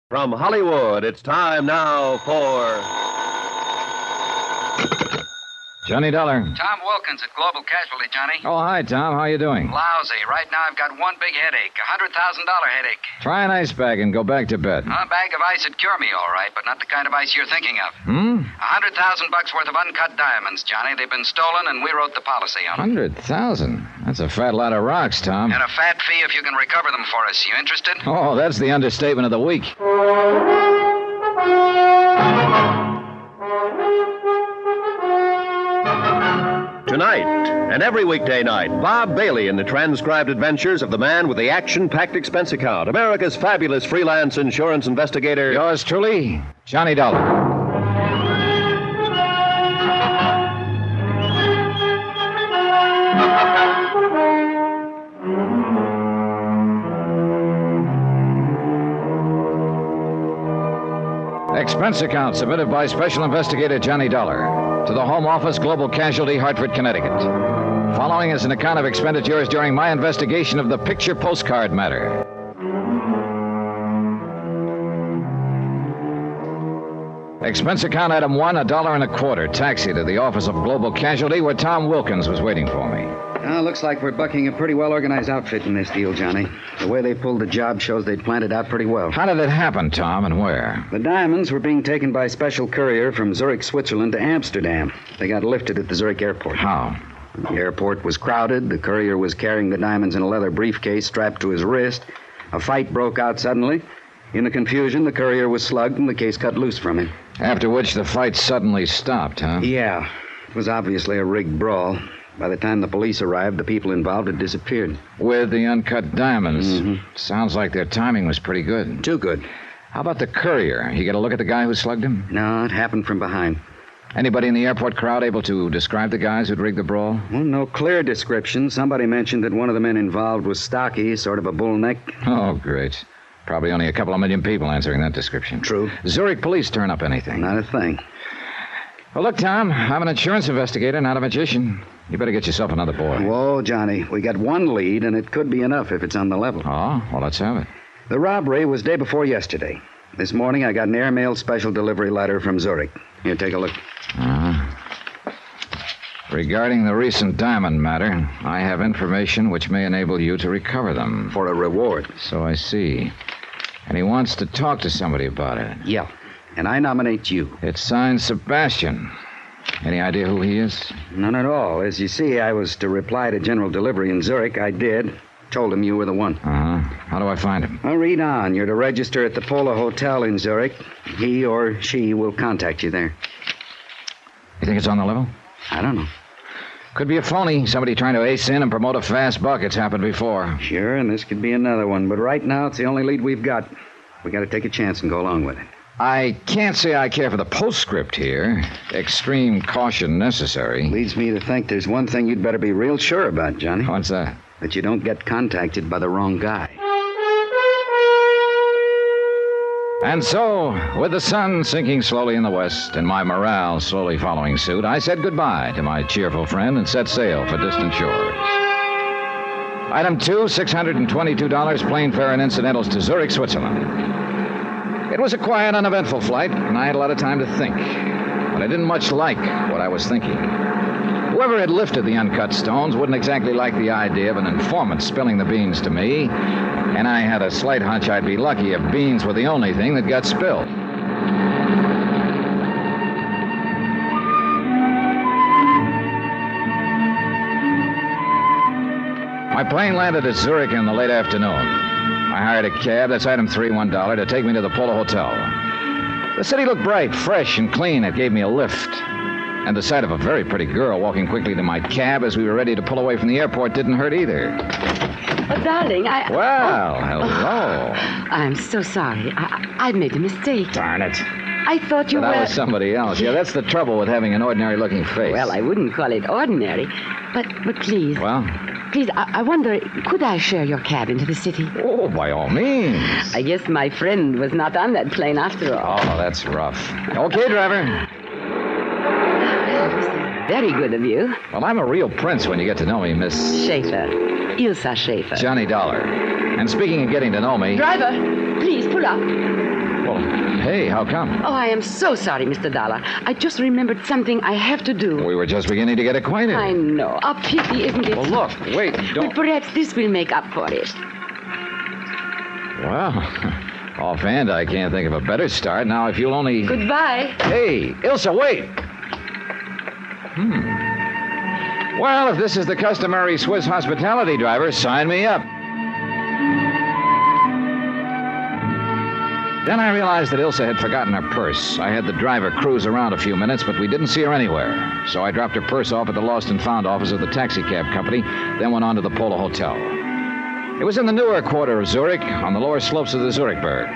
From Hollywood, it's time now for... Johnny Dollar. Tom Wilkins at Global Casualty, Johnny. Oh, hi, Tom. How you doing? Lousy. Right now I've got one big headache, $100,000 headache. Try an ice bag and go back to bed. A bag of ice would cure me, all right, but not the kind of ice you're thinking of. $100,000 worth of uncut diamonds, Johnny. They've been stolen, and we wrote the policy on them. 100,000? That's a fat lot of rocks, Tom. And a fat fee if you can recover them for us. You interested? Oh, that's the understatement of the week. Tonight, and every weekday night, Bob Bailey in the transcribed adventures of the man with the action-packed expense account, America's fabulous freelance insurance investigator. Yours truly, Johnny Dollar. Expense account submitted by Special Investigator Johnny Dollar to the Home Office, Global Casualty, Hartford, Connecticut. Following is an account of expenditures during my investigation of the picture postcard matter. Expense account item 1, $1.25. Taxi to the office of Global Casualty, where Tom Wilkins was waiting for me. Looks like we're bucking a pretty well-organized outfit in this deal, Johnny. The way they pulled the job shows they'd planned it out pretty well. How did it happen, Tom, and where? The diamonds were being taken by special courier from Zurich, Switzerland to Amsterdam. They got lifted at the Zurich airport. How? The airport was crowded. The courier was carrying the diamonds in a leather briefcase strapped to his wrist. A fight broke out suddenly. In the confusion, the courier was slugged and the case cut loose from him. After which the fight suddenly stopped, huh? Yeah. It was obviously a rigged brawl. By the time the police arrived, the people involved had disappeared. With the uncut diamonds. Mm-hmm. Sounds like their timing was pretty good. Too good. How about the courier? You get a look at the guy who slugged him? No, it happened from behind. Anybody in the airport crowd able to describe the guys who'd rigged the brawl? Well, no clear description. Somebody mentioned that one of the men involved was stocky, sort of a bull neck. Oh, great. Probably only a couple of million people answering that description. True. Zurich police turn up anything? Not a thing. Well, look, Tom, I'm an insurance investigator, not a magician. You better get yourself another boy. Whoa, Johnny. We got one lead, and it could be enough if it's on the level. Oh, well, let's have it. The robbery was day before yesterday. This morning, I got an airmail special delivery letter from Zurich. Here, take a look. Regarding the recent diamond matter, I have information which may enable you to recover them. For a reward. So I see. And he wants to talk to somebody about it. Yeah. And I nominate you. It's signed Sebastian. Any idea who he is? None at all. As you see, I was to reply to General Delivery in Zurich. I did. Told him you were the one. How do I find him? Well, read on. You're to register at the Polo Hotel in Zurich. He or she will contact you there. You think it's on the level? I don't know. Could be a phony. Somebody trying to ace in and promote a fast buck. It's happened before. Sure, and this could be another one. But right now, it's the only lead we've got. We got to take a chance and go along with it. I can't say I care for the postscript here. Extreme caution necessary. Leads me to think there's one thing you'd better be real sure about, Johnny. What's that? That you don't get contacted by the wrong guy. And so, with the sun sinking slowly in the west and my morale slowly following suit, I said goodbye to my cheerful friend and set sail for distant shores. Item 2, $622 plane fare and incidentals to Zurich, Switzerland. It was a quiet, uneventful flight, and I had a lot of time to think. But I didn't much like what I was thinking. Whoever had lifted the uncut stones wouldn't exactly like the idea of an informant spilling the beans to me, and I had a slight hunch I'd be lucky if beans were the only thing that got spilled. My plane landed at Zurich in the late afternoon. I hired a cab, that's item 3, $1, to take me to the Polo Hotel. The city looked bright, fresh, and clean. It gave me a lift. And the sight of a very pretty girl walking quickly to my cab as we were ready to pull away from the airport didn't hurt either. Oh, darling, Well, hello. I'm so sorry. I've made a mistake. Darn it. I thought you were... That was somebody else. Yeah, that's the trouble with having an ordinary-looking face. Well, I wouldn't call it ordinary. But please... Well? Please, I wonder, could I share your cab into the city? Oh, by all means. I guess my friend was not on that plane after all. Oh, that's rough. Okay, driver. Very good of you. Well, I'm a real prince when you get to know me, Miss... Schaefer. Ilsa Schaefer. Johnny Dollar. And speaking of getting to know me... Driver, please pull up. Well, hey, how come? Oh, I am so sorry, Mr. Dollar. I just remembered something I have to do. We were just beginning to get acquainted. I know. A pity, isn't it? Well, look, wait, But don't... perhaps this will make up for it. Well, offhand, I can't think of a better start. Now, if you'll only... Goodbye. Hey, Ilsa, wait! Well, if this is the customary Swiss hospitality driver, sign me up. Then I realized that Ilsa had forgotten her purse. I had the driver cruise around a few minutes, but we didn't see her anywhere. So I dropped her purse off at the lost and found office of the taxi cab company, then went on to the Polo Hotel. It was in the newer quarter of Zurich, on the lower slopes of the Zurichberg.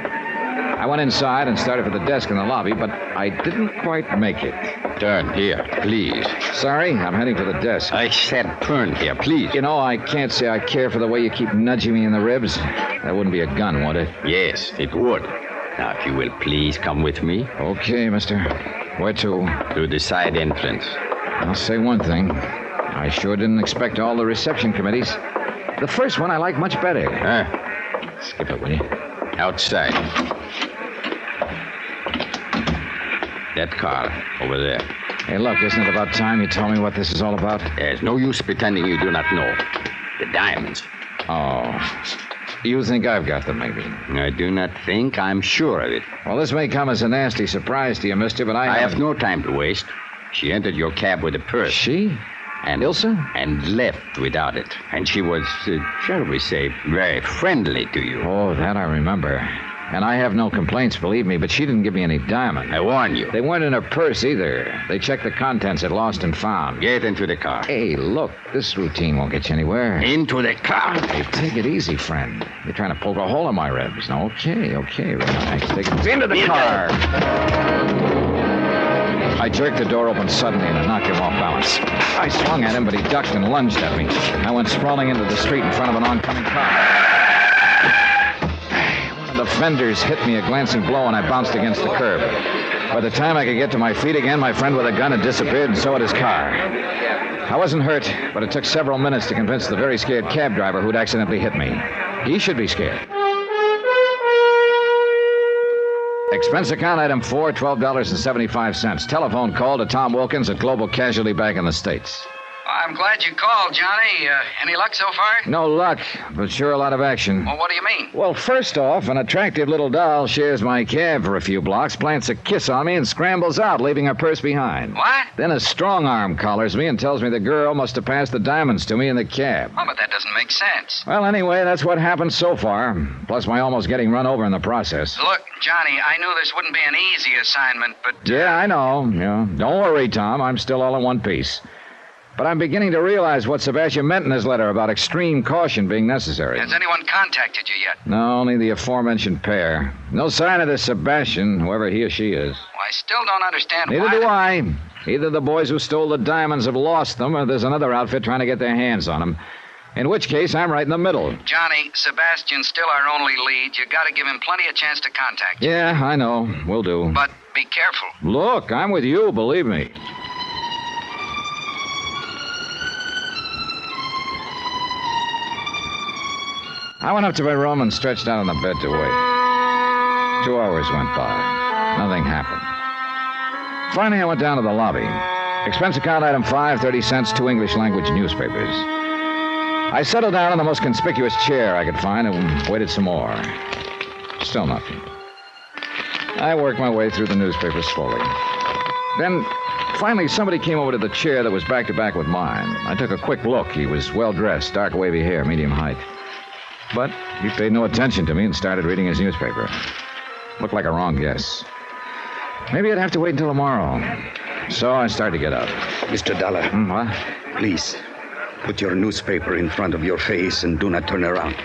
I went inside and started for the desk in the lobby, but I didn't quite make it. Turn here, please. Sorry, I'm heading for the desk. I said turn here, please. You know, I can't say I care for the way you keep nudging me in the ribs. That wouldn't be a gun, would it? Yes, it would. Now, if you will please come with me Okay, mister. Where to? to the side entrance. I'll say one thing. I sure didn't expect all the reception committees. The first one I like much better. Skip it, will you? Outside. That car over there. Hey, look, isn't it about time you told me what this is all about? There's no use pretending you do not know. The diamonds. Oh. You think I've got them, maybe? I do not think. I'm sure of it. Well, this may come as a nasty surprise to you, mister, but I have no time to waste. She entered your cab with a purse. She? And Ilsa? And left without it. And she was, shall we say, very friendly to you. Oh, that I remember. And I have no complaints, believe me, but she didn't give me any diamond. I warn you. They weren't in her purse either. They checked the contents at Lost and Found. Get into the car. Hey, look, this routine won't get you anywhere. Into the car. Hey, take it easy, friend. You're trying to poke a hole in my ribs. Okay, relax. Take it into the car. I jerked the door open suddenly and knocked him off balance. I swung at him, but he ducked and lunged at me. I went sprawling into the street in front of an oncoming car. The fenders hit me a glancing blow, and I bounced against the curb. By the time I could get to my feet again, my friend with a gun had disappeared, and so had his car. I wasn't hurt, but it took several minutes to convince the very scared cab driver who'd accidentally hit me. He should be scared. Expense account item 4, $12.75. Telephone call to Tom Wilkins at Global Casualty Bank in the States. I'm glad you called, Johnny. Any luck so far? No luck, but sure a lot of action. Well, what do you mean? Well, first off, an attractive little doll shares my cab for a few blocks, plants a kiss on me, and scrambles out, leaving her purse behind. What? Then a strong arm collars me and tells me the girl must have passed the diamonds to me in the cab. Oh, but that doesn't make sense. Well, anyway, that's what happened so far, plus my almost getting run over in the process. Look, Johnny, I knew this wouldn't be an easy assignment, but... Yeah, I know. Yeah. Don't worry, Tom. I'm still all in one piece. But I'm beginning to realize what Sebastian meant in his letter about extreme caution being necessary. Has anyone contacted you yet? No, only the aforementioned pair. No sign of this Sebastian, whoever he or she is. Well, I still don't understand Neither why... do I. Either the boys who stole the diamonds have lost them, or there's another outfit trying to get their hands on them. In which case, I'm right in the middle. Johnny, Sebastian's still our only lead. You gotta give him plenty of chance to contact you. Yeah, I know. Will do. But be careful. Look, I'm with you, believe me. I went up to my room and stretched out on the bed to wait. 2 hours went by. Nothing happened. Finally, I went down to the lobby. Expense account item 5, 30 cents, 2 English language newspapers. I settled down in the most conspicuous chair I could find and waited some more. Still nothing. I worked my way through the newspapers slowly. Then, finally, somebody came over to the chair that was back to back with mine. I took a quick look. He was well-dressed, dark wavy hair, medium height. But he paid no attention to me and started reading his newspaper. Looked like a wrong guess. Maybe I'd have to wait until tomorrow. So I started to get up. Mr. Dollar. What? Please, put your newspaper in front of your face and do not turn around.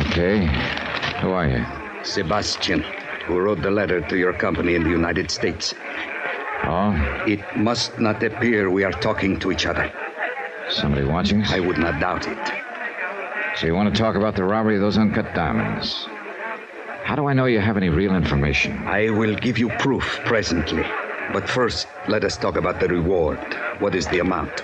Okay. Who are you? Sebastian, who wrote the letter to your company in the United States. Oh? It must not appear we are talking to each other. Somebody watching us? I would not doubt it. So you want to talk about the robbery of those uncut diamonds? How do I know you have any real information? I will give you proof presently. But first, let us talk about the reward. What is the amount?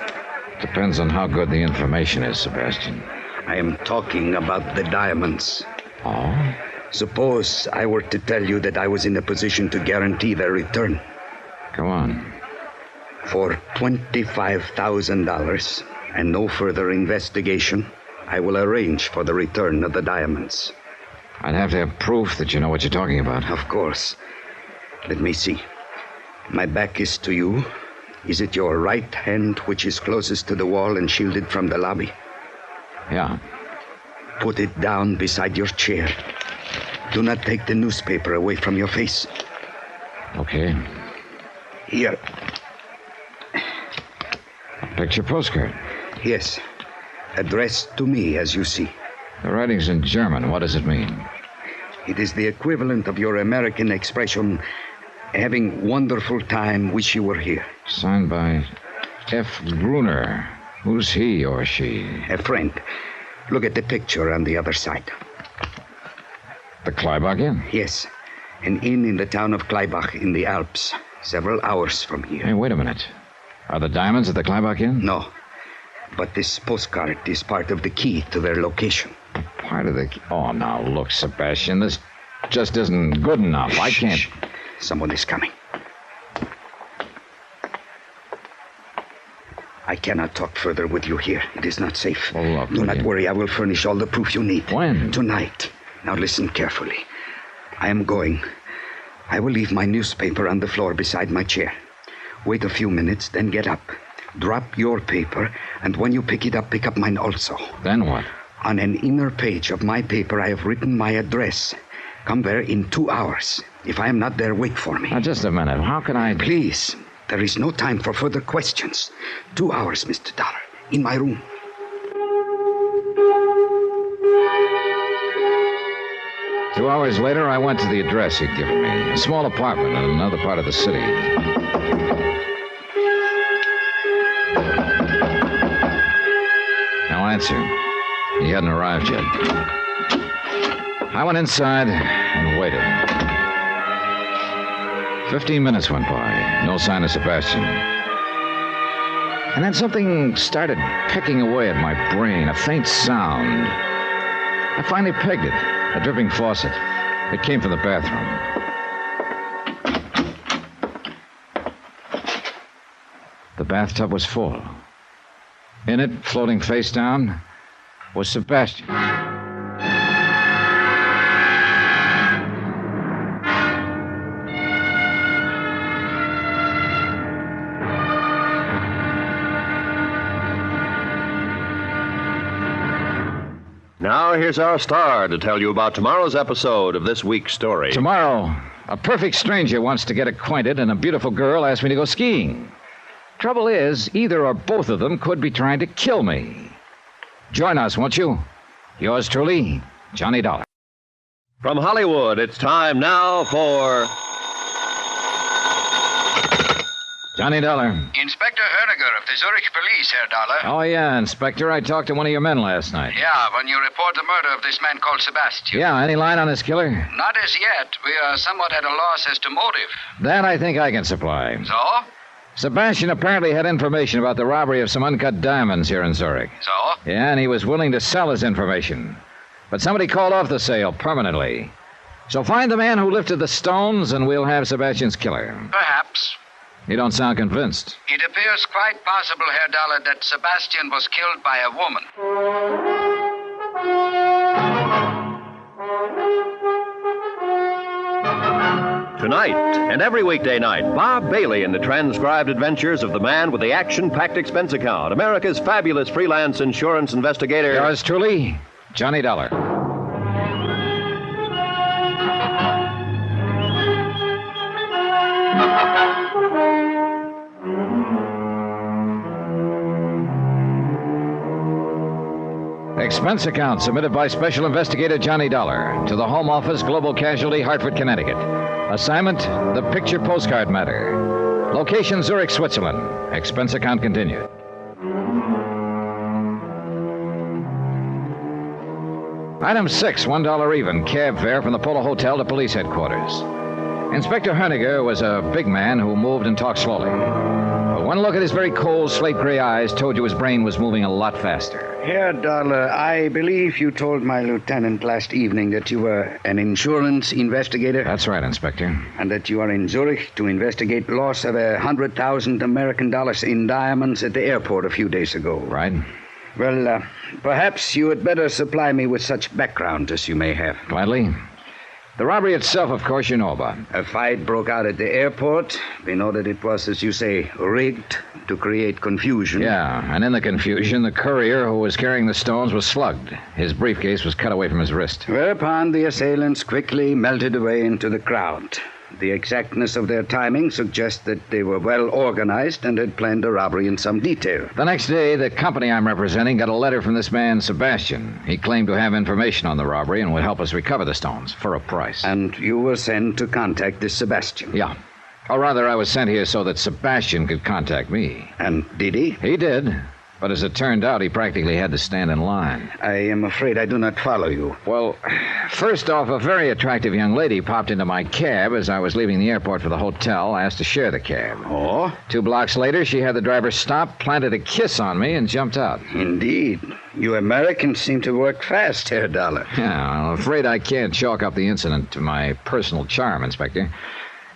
Depends on how good the information is, Sebastian. I am talking about the diamonds. Oh? Suppose I were to tell you that I was in a position to guarantee their return. Go on. For $25,000 and no further investigation, I will arrange for the return of the diamonds. I'd have to have proof that you know what you're talking about. Of course. Let me see. My back is to you. Is it your right hand which is closest to the wall and shielded from the lobby? Yeah. Put it down beside your chair. Do not take the newspaper away from your face. Okay. Here. Picture postcard. Yes. Addressed to me, as you see. The writing's in German. What does it mean? It is the equivalent of your American expression, having wonderful time, wish you were here. Signed by F. Gruner. Who's he or she? A friend. Look at the picture on the other side. The Kleibach Inn? Yes. An inn in the town of Kleibach in the Alps, several hours from here. Hey, wait a minute. Are the diamonds at the Kleibach Inn? No. But this postcard is part of the key to their location. Part of the... Oh, now, look, Sebastian, this just isn't good enough. I can't... Shh. Someone is coming. I cannot talk further with you here. It is not safe. Oh, look, do not worry. I will furnish all the proof you need. When? Tonight. Now listen carefully. I am going. I will leave my newspaper on the floor beside my chair. Wait a few minutes, then get up. Drop your paper, and when you pick it up, pick up mine also. Then what? On an inner page of my paper, I have written my address. Come there in 2 hours. If I am not there, wait for me. Now, just a minute. How can I... Please. There is no time for further questions. 2 hours, Mr. Dollar. In my room. Two hours later, I went to the address he'd given me. A small apartment in another part of the city. No answer. He hadn't arrived yet. I went inside and waited. 15 minutes went by. No sign of Sebastian. And then something started pecking away at my brain, a faint sound. I finally pegged it. A dripping faucet. It came from the bathroom. The bathtub was full. In it, floating face down, was Sebastian. Now, here's our star to tell you about tomorrow's episode of this week's story. Tomorrow, a perfect stranger wants to get acquainted, and a beautiful girl asked me to go skiing. Trouble is, either or both of them could be trying to kill me. Join us, won't you? Yours truly, Johnny Dollar. From Hollywood, it's time now for... Johnny Dollar. Inspector Herniger of the Zurich police, Herr Dollar. Oh, yeah, Inspector. I talked to one of your men last night. Yeah, when you report the murder of this man called Sebastian. Yeah, any line on this killer? Not as yet. We are somewhat at a loss as to motive. That I think I can supply. So? Sebastian apparently had information about the robbery of some uncut diamonds here in Zurich. So? Yeah, and he was willing to sell his information. But somebody called off the sale permanently. So find the man who lifted the stones, and we'll have Sebastian's killer. Perhaps. You don't sound convinced. It appears quite possible, Herr Dollar, that Sebastian was killed by a woman. Tonight, and every weekday night, Bob Bailey in the transcribed adventures of the man with the action-packed expense account, America's fabulous freelance insurance investigator. Yours truly, Johnny Dollar. Expense account submitted by Special Investigator Johnny Dollar to the Home Office, Global Casualty, Hartford, Connecticut. Assignment, the picture postcard matter. Location, Zurich, Switzerland. Expense account continued. Item 6, $1 even, cab fare from the Polo Hotel to police headquarters. Inspector Herniger was a big man who moved and talked slowly. But One look at his very cold, slate-gray eyes told you his brain was moving a lot faster. Herr Dollar, I believe you told my lieutenant last evening that you were an insurance investigator. That's right, Inspector. And that you are in Zurich to investigate loss of 100,000 American dollars in diamonds at the airport a few days ago. Right. Well, perhaps you had better supply me with such background as you may have. Gladly. The robbery itself, of course, you know about. A fight broke out at the airport. We know that it was, as you say, rigged to create confusion. Yeah, and in the confusion, the courier who was carrying the stones was slugged. His briefcase was cut away from his wrist. Whereupon the assailants quickly melted away into the crowd. The exactness of their timing suggests that they were well organized and had planned the robbery in some detail. The next day, the company I'm representing got a letter from this man, Sebastian. He claimed to have information on the robbery and would help us recover the stones for a price. And you were sent to contact this Sebastian? Yeah. Or rather, I was sent here so that Sebastian could contact me. And did he? He did. But as it turned out, he practically had to stand in line. I am afraid I do not follow you. Well, first off, a very attractive young lady popped into my cab as I was leaving the airport for the hotel, asked to share the cab. Oh? 2 blocks later, she had the driver stop, planted a kiss on me, and jumped out. Indeed. You Americans seem to work fast, Herr Dollar. Yeah, I'm afraid I can't chalk up the incident to my personal charm, Inspector.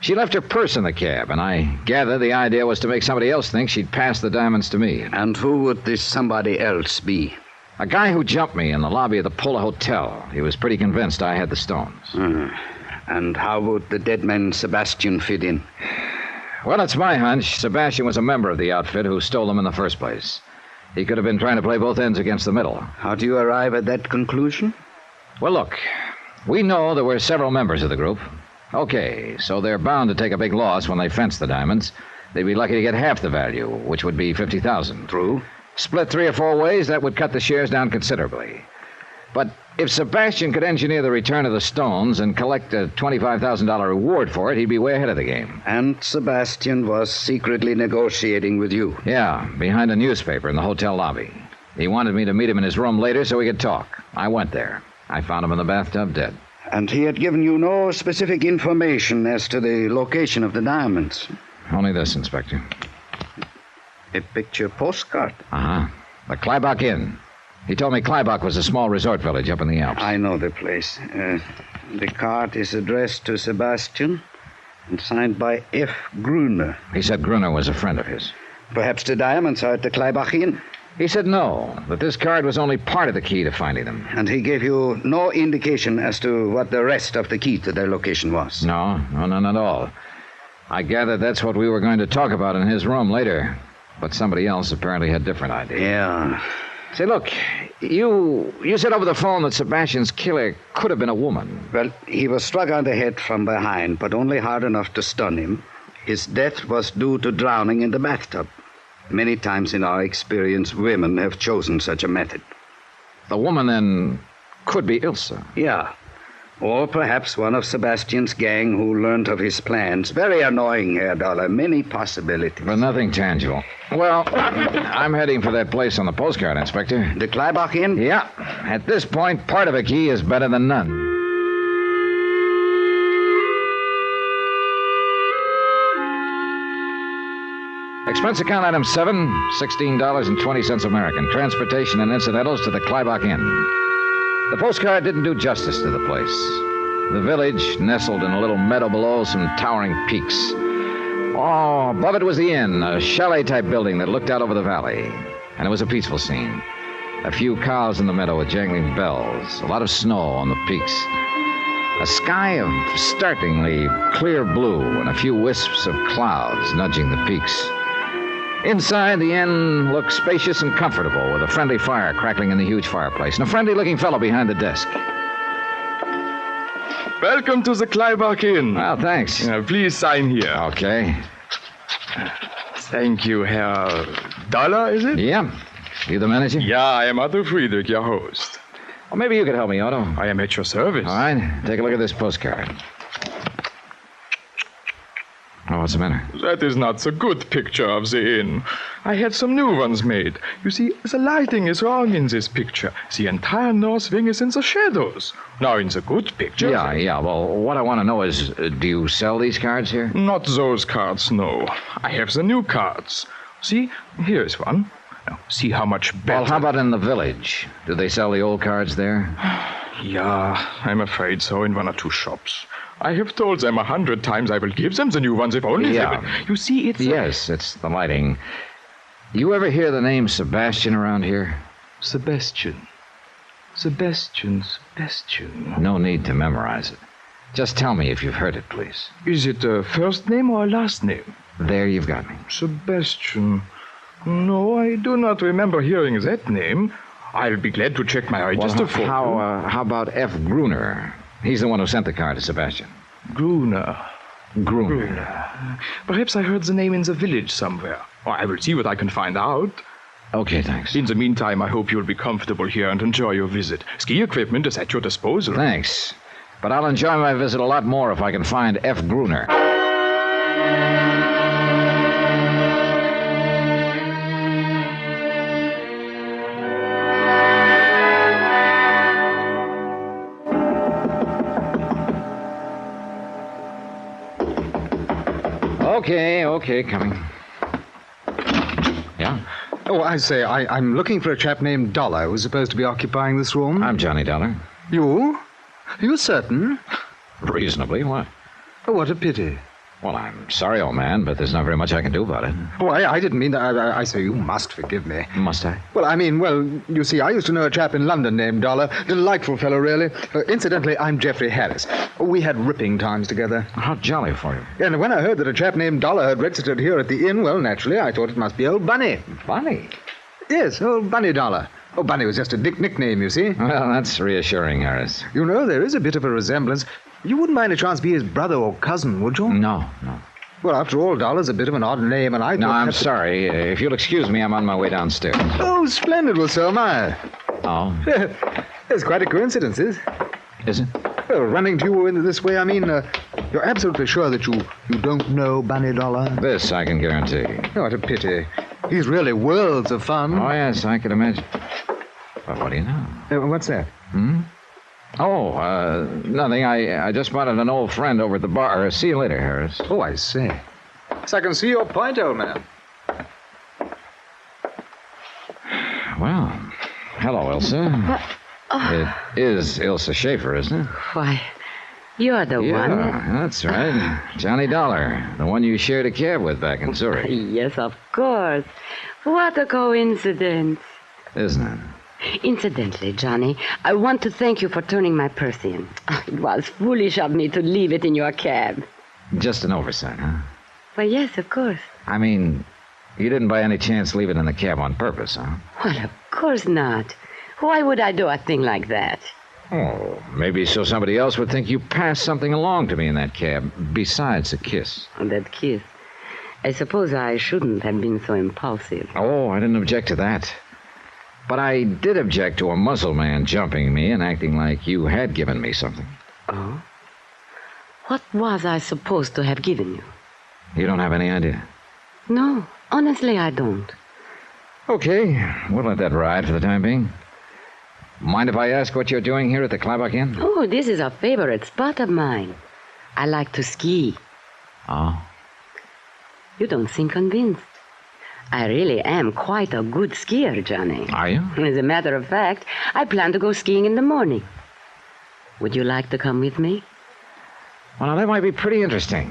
She left her purse in the cab, and I gather the idea was to make somebody else think she'd passed the diamonds to me. And who would this somebody else be? A guy who jumped me in the lobby of the Polar Hotel. He was pretty convinced I had the stones. And how would the dead man Sebastian fit in? Well, it's my hunch. Sebastian was a member of the outfit who stole them in the first place. He could have been trying to play both ends against the middle. How do you arrive at that conclusion? Well, look, we know there were several members of the group. Okay, so they're bound to take a big loss when they fence the diamonds. They'd be lucky to get half the value, which would be $50,000. True. Split 3 or 4 ways, that would cut the shares down considerably. But if Sebastian could engineer the return of the stones and collect a $25,000 reward for it, he'd be way ahead of the game. And Sebastian was secretly negotiating with you. Yeah, behind a newspaper in the hotel lobby. He wanted me to meet him in his room later so we could talk. I went there. I found him in the bathtub dead. And he had given you no specific information as to the location of the diamonds? Only this, Inspector. A picture postcard? Uh-huh. The Kleibach Inn. He told me Kleibach was a small resort village up in the Alps. I know the place. The card is addressed to Sebastian and signed by F. Gruner. He said Gruner was a friend of his. Perhaps the diamonds are at the Kleibach Inn? He said no, that this card was only part of the key to finding them. And he gave you no indication as to what the rest of the key to their location was? No, none at all. I gathered that's what we were going to talk about in his room later. But somebody else apparently had different ideas. Yeah. Say, look, you said over the phone that Sebastian's killer could have been a woman. Well, he was struck on the head from behind, but only hard enough to stun him. His death was due to drowning in the bathtub. Many times in our experience, women have chosen such a method. The woman, then, could be Ilsa. Yeah. Or perhaps one of Sebastian's gang who learned of his plans. Very annoying, Herr Dollar. Many possibilities. But nothing tangible. Well, I'm heading for that place on the postcard, Inspector. The Kleibach Inn? Yeah. At this point, part of a key is better than none. Expense account item 7, $16.20 American. Transportation and incidentals to the Kleibach Inn. The postcard didn't do justice to the place. The village nestled in a little meadow below some towering peaks. Oh, above it was the inn, a chalet-type building that looked out over the valley. And it was a peaceful scene. A few cows in the meadow with jangling bells. A lot of snow on the peaks. A sky of startlingly clear blue and a few wisps of clouds nudging the peaks. Inside, the inn looked spacious and comfortable, with a friendly fire crackling in the huge fireplace, and a friendly-looking fellow behind the desk. Welcome to the Kleibach Inn. Well, thanks. Please sign here. Okay. Thank you, Herr Dollar, is it? Yeah. You the manager? Yeah, I am Otto Friedrich, your host. Well, maybe you could help me, Otto. I am at your service. All right. Take a look at this postcard. Oh, what's the matter? That is not a good picture of the inn. I had some new ones made. You see, the lighting is wrong in this picture. The entire north wing is in the shadows. Now, in the good picture... Yeah. Well, what I want to know is, do you sell these cards here? Not those cards, no. I have the new cards. See, here is one. Now, see how much better. Well, how about in the village? Do they sell the old cards there? Yeah, I'm afraid so, in 1 or 2 shops. I have told them 100 times I will give them the new ones if only they will. You see, it's... Yes, it's the lighting. You ever hear the name Sebastian around here? Sebastian. Sebastian. No need to memorize it. Just tell me if you've heard it, please. Is it a first name or a last name? There you've got me. Sebastian. No, I do not remember hearing that name. I'll be glad to check my register for you. How about F. Gruner? He's the one who sent the card to Sebastian. Gruner. Gruner. Perhaps I heard the name in the village somewhere. I will see what I can find out. Okay, thanks. In the meantime, I hope you'll be comfortable here and enjoy your visit. Ski equipment is at your disposal. Thanks. But I'll enjoy my visit a lot more if I can find F. Gruner. Okay, coming. Yeah? Oh, I say, I'm looking for a chap named Dollar who's supposed to be occupying this room. I'm Johnny Dollar. You? You certain? Reasonably, what? Oh, what a pity. Well, I'm sorry, old man, but there's not very much I can do about it. Oh, I didn't mean that. I say you must forgive me. Must I? Well, you see, I used to know a chap in London named Dollar. Delightful fellow, really. Incidentally, I'm Geoffrey Harris. We had ripping times together. How jolly for you. And when I heard that a chap named Dollar had registered here at the inn, well, naturally, I thought it must be old Bunny. Bunny? Yes, old Bunny Dollar. Oh, Bunny was just a nickname, you see. Well, that's reassuring, Harris. You know, there is a bit of a resemblance. You wouldn't mind a chance to be his brother or cousin, would you? No. Well, after all, Dollar's a bit of an odd name, and I thought... No, I'm sorry. If you'll excuse me, I'm on my way downstairs. Oh, splendid. Well, so am I. Oh? It's quite a coincidence, is it? Well, running to you in this way, you're absolutely sure that you don't know Bunny Dollar? This I can guarantee. Oh, what a pity. He's really worlds of fun. Oh, yes, I can imagine. But what do you know? What's that? Oh, nothing. I just spotted an old friend over at the bar. See you later, Harris. Oh, I see. So I can see your point, old man. Well, hello, Ilsa. It is Ilsa Schaefer, isn't it? Why, you're the one. Yeah, that's right. Johnny Dollar, the one you shared a cab with back in Zurich. Yes, of course. What a coincidence. Isn't it? Incidentally, Johnny, I want to thank you for turning my purse in. It was foolish of me to leave it in your cab. Just an oversight, huh? Well, yes, of course. I mean, you didn't by any chance leave it in the cab on purpose, huh? Well, of course not. Why would I do a thing like that? Oh, maybe so somebody else would think you passed something along to me in that cab, besides a kiss. That kiss. I suppose I shouldn't have been so impulsive. Oh, I didn't object to that. But I did object to a muzzle man jumping me and acting like you had given me something. Oh? What was I supposed to have given you? You don't have any idea? No, honestly, I don't. Okay, we'll let that ride for the time being. Mind if I ask what you're doing here at the Klabach Inn? Oh, this is a favorite spot of mine. I like to ski. Oh? You don't seem convinced. I really am quite a good skier, Johnny. Are you? As a matter of fact, I plan to go skiing in the morning. Would you like to come with me? Well, now, that might be pretty interesting.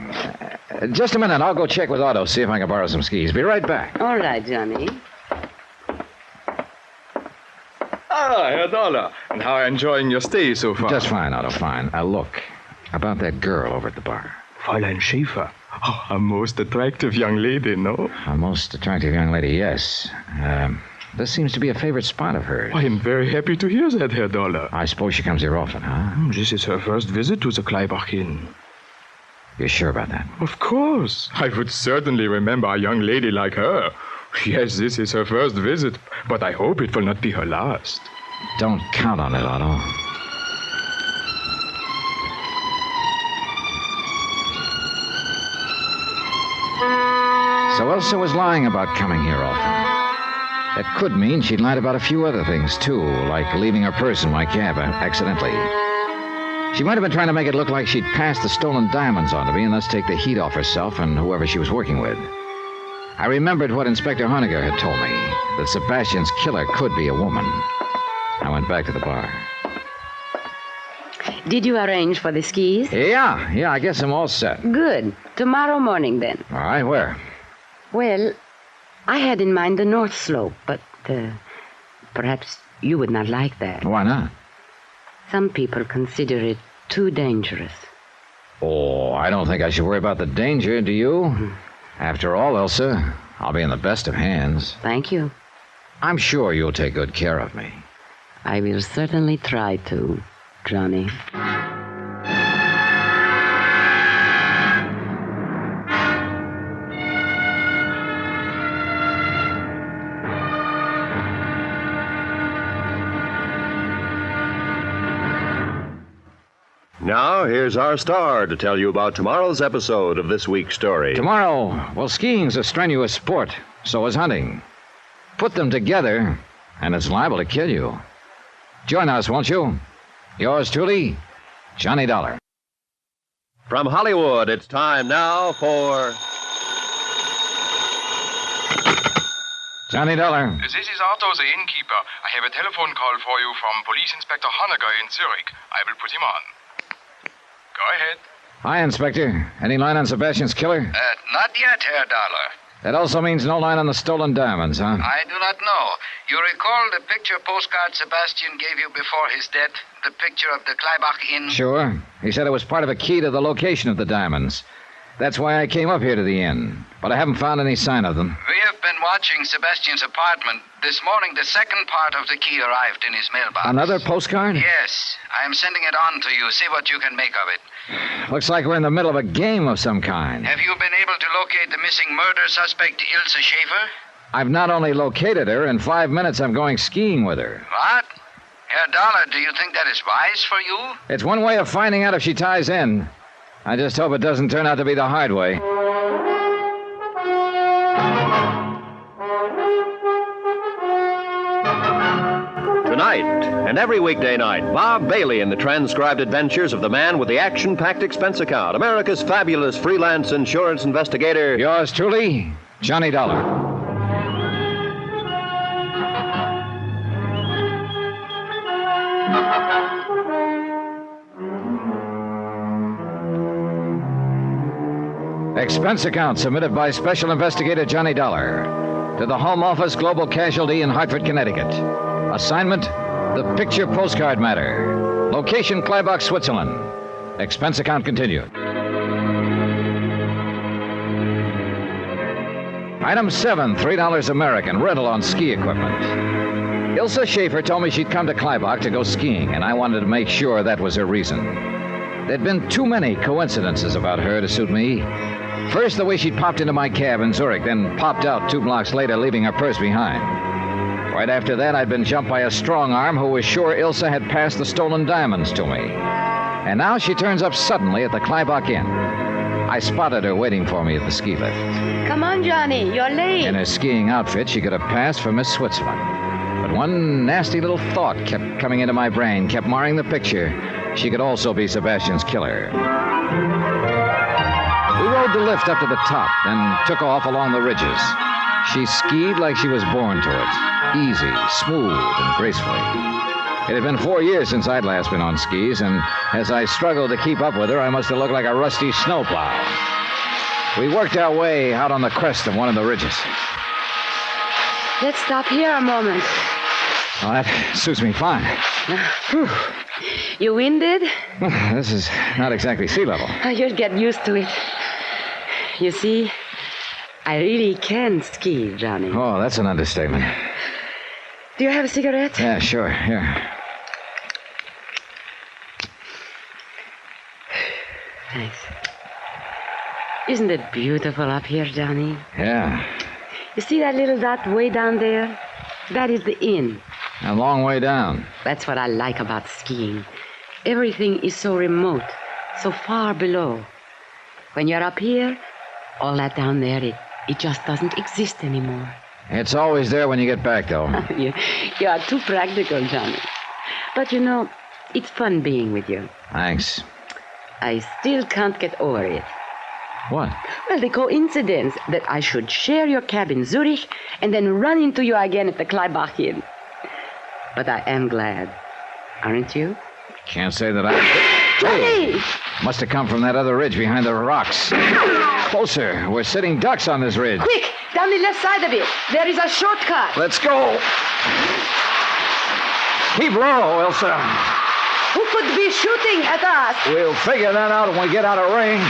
Just a minute. I'll go check with Otto, see if I can borrow some skis. Be right back. All right, Johnny. Ah, Herr Dollar. And how are you enjoying your stay so far? Just fine, Otto, fine. Look, about that girl over at the bar. Fräulein Schaefer. Oh, a most attractive young lady, no? A most attractive young lady, yes. This seems to be a favorite spot of hers. I am very happy to hear that, Herr Dollar. I suppose she comes here often, huh? This is her first visit to the Klabach Inn. You're sure about that? Of course. I would certainly remember a young lady like her. Yes, this is her first visit, but I hope it will not be her last. Don't count on it, Otto. So Elsa was lying about coming here often. That could mean she'd lied about a few other things, too, like leaving her purse in my cab accidentally. She might have been trying to make it look like she'd passed the stolen diamonds on to me and thus take the heat off herself and whoever she was working with. I remembered what Inspector Hoeniger had told me, that Sebastian's killer could be a woman. I went back to the bar. Did you arrange for the skis? Yeah, I guess I'm all set. Good. Tomorrow morning, then. All right, where? Well, I had in mind the North Slope, but perhaps you would not like that. Why not? Some people consider it too dangerous. Oh, I don't think I should worry about the danger, do you? After all, Elsa, I'll be in the best of hands. Thank you. I'm sure you'll take good care of me. I will certainly try to, Johnny. Now, here's our star to tell you about tomorrow's episode of this week's story. Tomorrow, well, skiing's a strenuous sport. So is hunting. Put them together, and it's liable to kill you. Join us, won't you? Yours truly, Johnny Dollar. From Hollywood, it's time now for... Johnny Dollar. This is Otto, the innkeeper. I have a telephone call for you from Police Inspector Hoeniger in Zurich. I will put him on. Go ahead. Hi, Inspector. Any line on Sebastian's killer? Not yet, Herr Dollar. That also means no line on the stolen diamonds, huh? I do not know. You recall the picture postcard Sebastian gave you before his death? The picture of the Kleibach Inn? Sure. He said it was part of a key to the location of the diamonds. That's why I came up here to the inn. But I haven't found any sign of them. We have been watching Sebastian's apartment. This morning, the second part of the key arrived in his mailbox. Another postcard? Yes. I am sending it on to you. See what you can make of it. Looks like we're in the middle of a game of some kind. Have you been able to locate the missing murder suspect, Ilse Schaefer? I've not only located her, in 5 minutes I'm going skiing with her. What? Herr Dollar, do you think that is wise for you? It's one way of finding out if she ties in. I just hope it doesn't turn out to be the hard way. Tonight, and every weekday night, Bob Bailey in the transcribed adventures of the man with the action-packed expense account, America's fabulous freelance insurance investigator. Yours truly, Johnny Dollar. Expense account submitted by Special Investigator Johnny Dollar to the Home Office Global Casualty in Hartford, Connecticut. Assignment, the picture postcard matter. Location, Kleibach, Switzerland. Expense account continued. Item 7, $3 American, rental on ski equipment. Ilse Schaefer told me she'd come to Kleibach to go skiing, and I wanted to make sure that was her reason. There'd been too many coincidences about her to suit me. First, the way she'd popped into my cab in Zurich, then popped out 2 blocks later, leaving her purse behind. Right after that, I'd been jumped by a strong arm who was sure Ilse had passed the stolen diamonds to me. And now she turns up suddenly at the Kleibach Inn. I spotted her waiting for me at the ski lift. Come on, Johnny. You're late. In her skiing outfit, she could have passed for Miss Switzerland. But one nasty little thought kept coming into my brain, kept marring the picture. She could also be Sebastian's killer. We rode the lift up to the top, then took off along the ridges. She skied like she was born to it. Easy, smooth, and gracefully. It had been 4 years since I'd last been on skis, and as I struggled to keep up with her, I must have looked like a rusty snowplow. We worked our way out on the crest of one of the ridges. Let's stop here a moment. Oh, that suits me fine. You winded? This is not exactly sea level. You'll get used to it. You see, I really can ski, Johnny. Oh, that's an understatement. Do you have a cigarette? Yeah, sure. Here. Thanks. Isn't it beautiful up here, Johnny? Yeah. You see that little dot way down there? That is the inn. A long way down. That's what I like about skiing. Everything is so remote, so far below. When you're up here, all that down there, it just doesn't exist anymore. It's always there when you get back, though. You are too practical, Johnny. But you know, it's fun being with you. Thanks. I still can't get over it. What? Well, the coincidence that I should share your cab in Zurich and then run into you again at the Kleibach Inn. But I am glad. Aren't you? Can't say that I... Johnny! Hey, must have come from that other ridge behind the rocks. Closer. We're sitting ducks on this ridge. Quick! Down the left side of it. There is a shortcut. Let's go. Keep low, Elsa. Who could be shooting at us? We'll figure that out when we get out of range.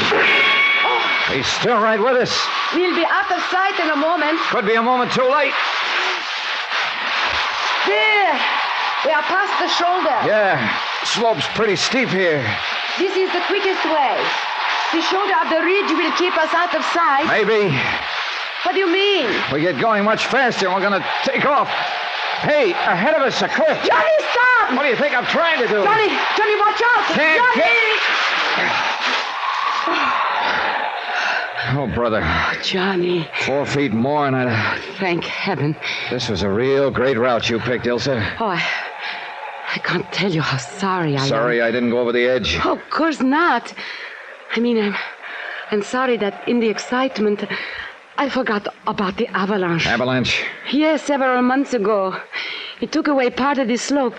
He's still right with us. We'll be out of sight in a moment. Could be a moment too late. There! We are past the shoulder. Yeah, slope's pretty steep here. This is the quickest way. The shoulder of the ridge will keep us out of sight. Maybe. What do you mean? We get going much faster and we're going to take off. Hey, ahead of us, a cliff. Johnny, stop! What do you think I'm trying to do? Johnny, watch out! Can't Johnny! Oh, brother. Johnny. 4 feet more and I'd... Thank heaven. This was a real great route you picked, Ilsa. Oh, I can't tell you how sorry I am. Sorry I didn't go over the edge. Oh, of course not. I mean, I'm sorry that in the excitement, I forgot about the avalanche. Avalanche? Yes, several months ago. It took away part of the slope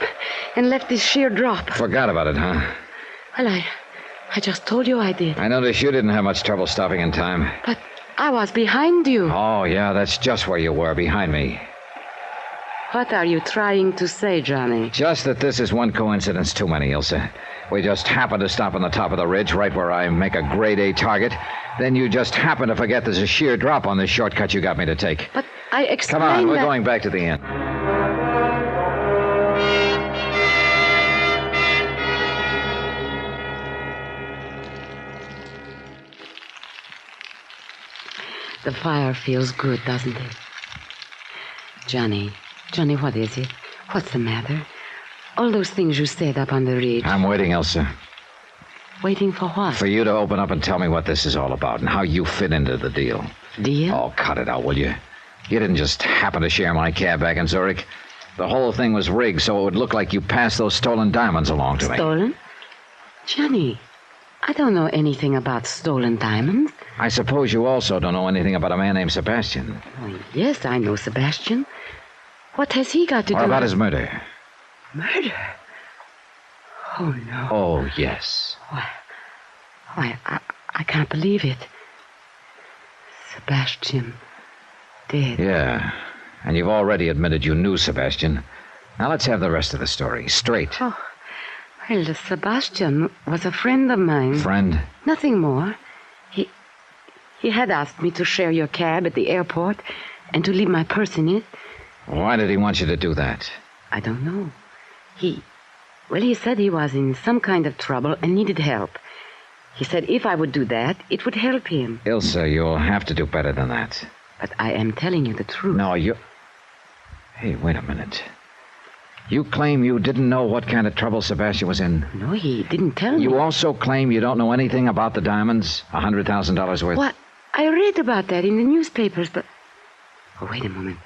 and left this sheer drop. Forgot about it, huh? Well, I just told you I did. I noticed you didn't have much trouble stopping in time. But I was behind you. Oh, yeah, that's just where you were, behind me. What are you trying to say, Johnny? Just that this is one coincidence too many, Ilsa. We just happened to stop on the top of the ridge, right where I make a grade A target. Then you just happen to forget there's a sheer drop on this shortcut you got me to take. But I explained Come on, we're that... going back to the inn. The fire feels good, doesn't it? Johnny, what is it? What's the matter? All those things you said up on the ridge. I'm waiting, Elsa. Waiting for what? For you to open up and tell me what this is all about and how you fit into the deal. Deal? Oh, cut it out, will you? You didn't just happen to share my cab back in Zurich. The whole thing was rigged so it would look like you passed those stolen diamonds along to me. Stolen? Johnny, I don't know anything about stolen diamonds. I suppose you also don't know anything about a man named Sebastian. Oh, yes, I know Sebastian. What has he got to do Or about with... his murder. Murder? Oh, no. Oh, yes. Why, I can't believe it. Sebastian dead. Yeah, and you've already admitted you knew Sebastian. Now let's have the rest of the story, straight. Oh, well, Sebastian was a friend of mine. Friend? Nothing more. He had asked me to share your cab at the airport and to leave my purse in it. Why did he want you to do that? I don't know. He said he was in some kind of trouble and needed help. He said if I would do that, it would help him. Ilsa, you'll have to do better than that. But I am telling you the truth. No, you... Hey, wait a minute. You claim you didn't know what kind of trouble Sebastian was in. No, he didn't tell me. You also claim you don't know anything about the diamonds? $100,000 worth? What? I read about that in the newspapers, but... Oh, wait a moment.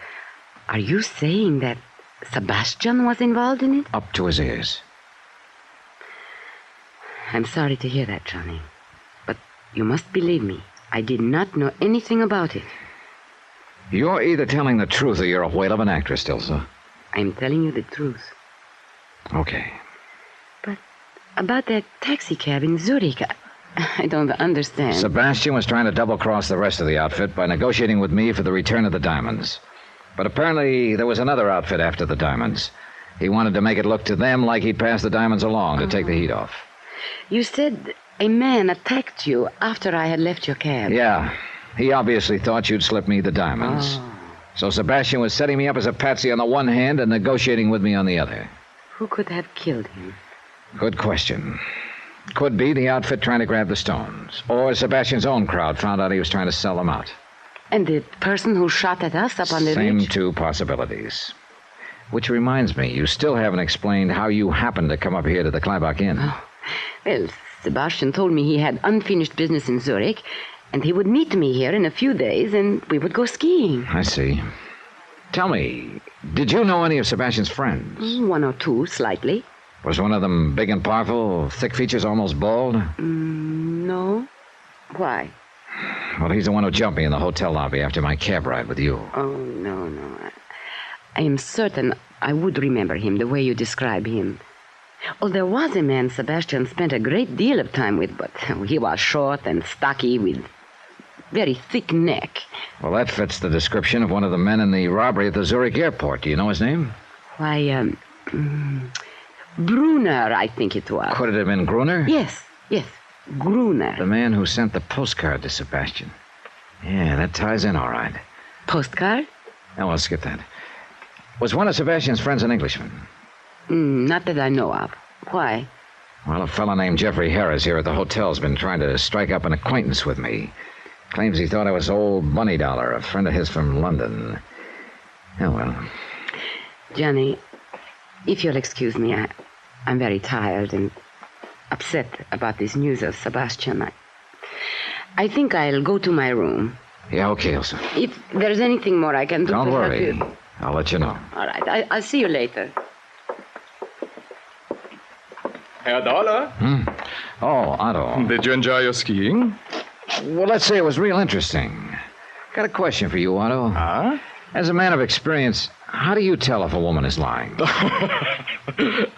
Are you saying that Sebastian was involved in it? Up to his ears. I'm sorry to hear that, Johnny. But you must believe me. I did not know anything about it. You're either telling the truth or you're a whale of an actress, Ilsa. I'm telling you the truth. Okay. But about that taxi cab in Zurich, I don't understand. Sebastian was trying to double-cross the rest of the outfit by negotiating with me for the return of the diamonds. But apparently there was another outfit after the diamonds. He wanted to make it look to them like he'd passed the diamonds along to take the heat off. You said a man attacked you after I had left your cab. Yeah. He obviously thought you'd slip me the diamonds. Oh. So Sebastian was setting me up as a patsy on the one hand and negotiating with me on the other. Who could have killed him? Good question. Could be the outfit trying to grab the stones. Or Sebastian's own crowd found out he was trying to sell them out. And the person who shot at us up on the Same ridge? two possibilities. Which reminds me, you still haven't explained how you happened to come up here to the Kleibach Inn. Oh. Well, Sebastian told me he had unfinished business in Zurich, and he would meet me here in a few days, and we would go skiing. I see. Tell me, did you know any of Sebastian's friends? One or two, slightly. Was one of them big and powerful, thick features, almost bald? No. Why? Well, he's the one who jumped me in the hotel lobby after my cab ride with you. Oh, no. I am certain I would remember him the way you describe him. Oh, there was a man Sebastian spent a great deal of time with, but he was short and stocky with very thick neck. Well, that fits the description of one of the men in the robbery at the Zurich airport. Do you know his name? Why, Brunner, I think it was. Could it have been Gruner? Yes, Gruner. The man who sent the postcard to Sebastian. Yeah, that ties in all right. Postcard? Oh, well, skip that. Was one of Sebastian's friends an Englishman? Not that I know of. Why? Well, a fellow named Jeffrey Harris here at the hotel's been trying to strike up an acquaintance with me. Claims he thought I was old Bunny Dollar, a friend of his from London. Oh, well. Johnny, if you'll excuse me, I'm very tired and upset about this news of Sebastian. I think I'll go to my room. Yeah, okay, Elsa. If there's anything more I can do Don't to help worry. you. I'll let you know. All right, I'll see you later. Herr Dollar, Oh, Otto. did you enjoy your skiing? Well, let's say it was real interesting. Got a question for you, Otto. Huh? As a man of experience, how do you tell if a woman is lying?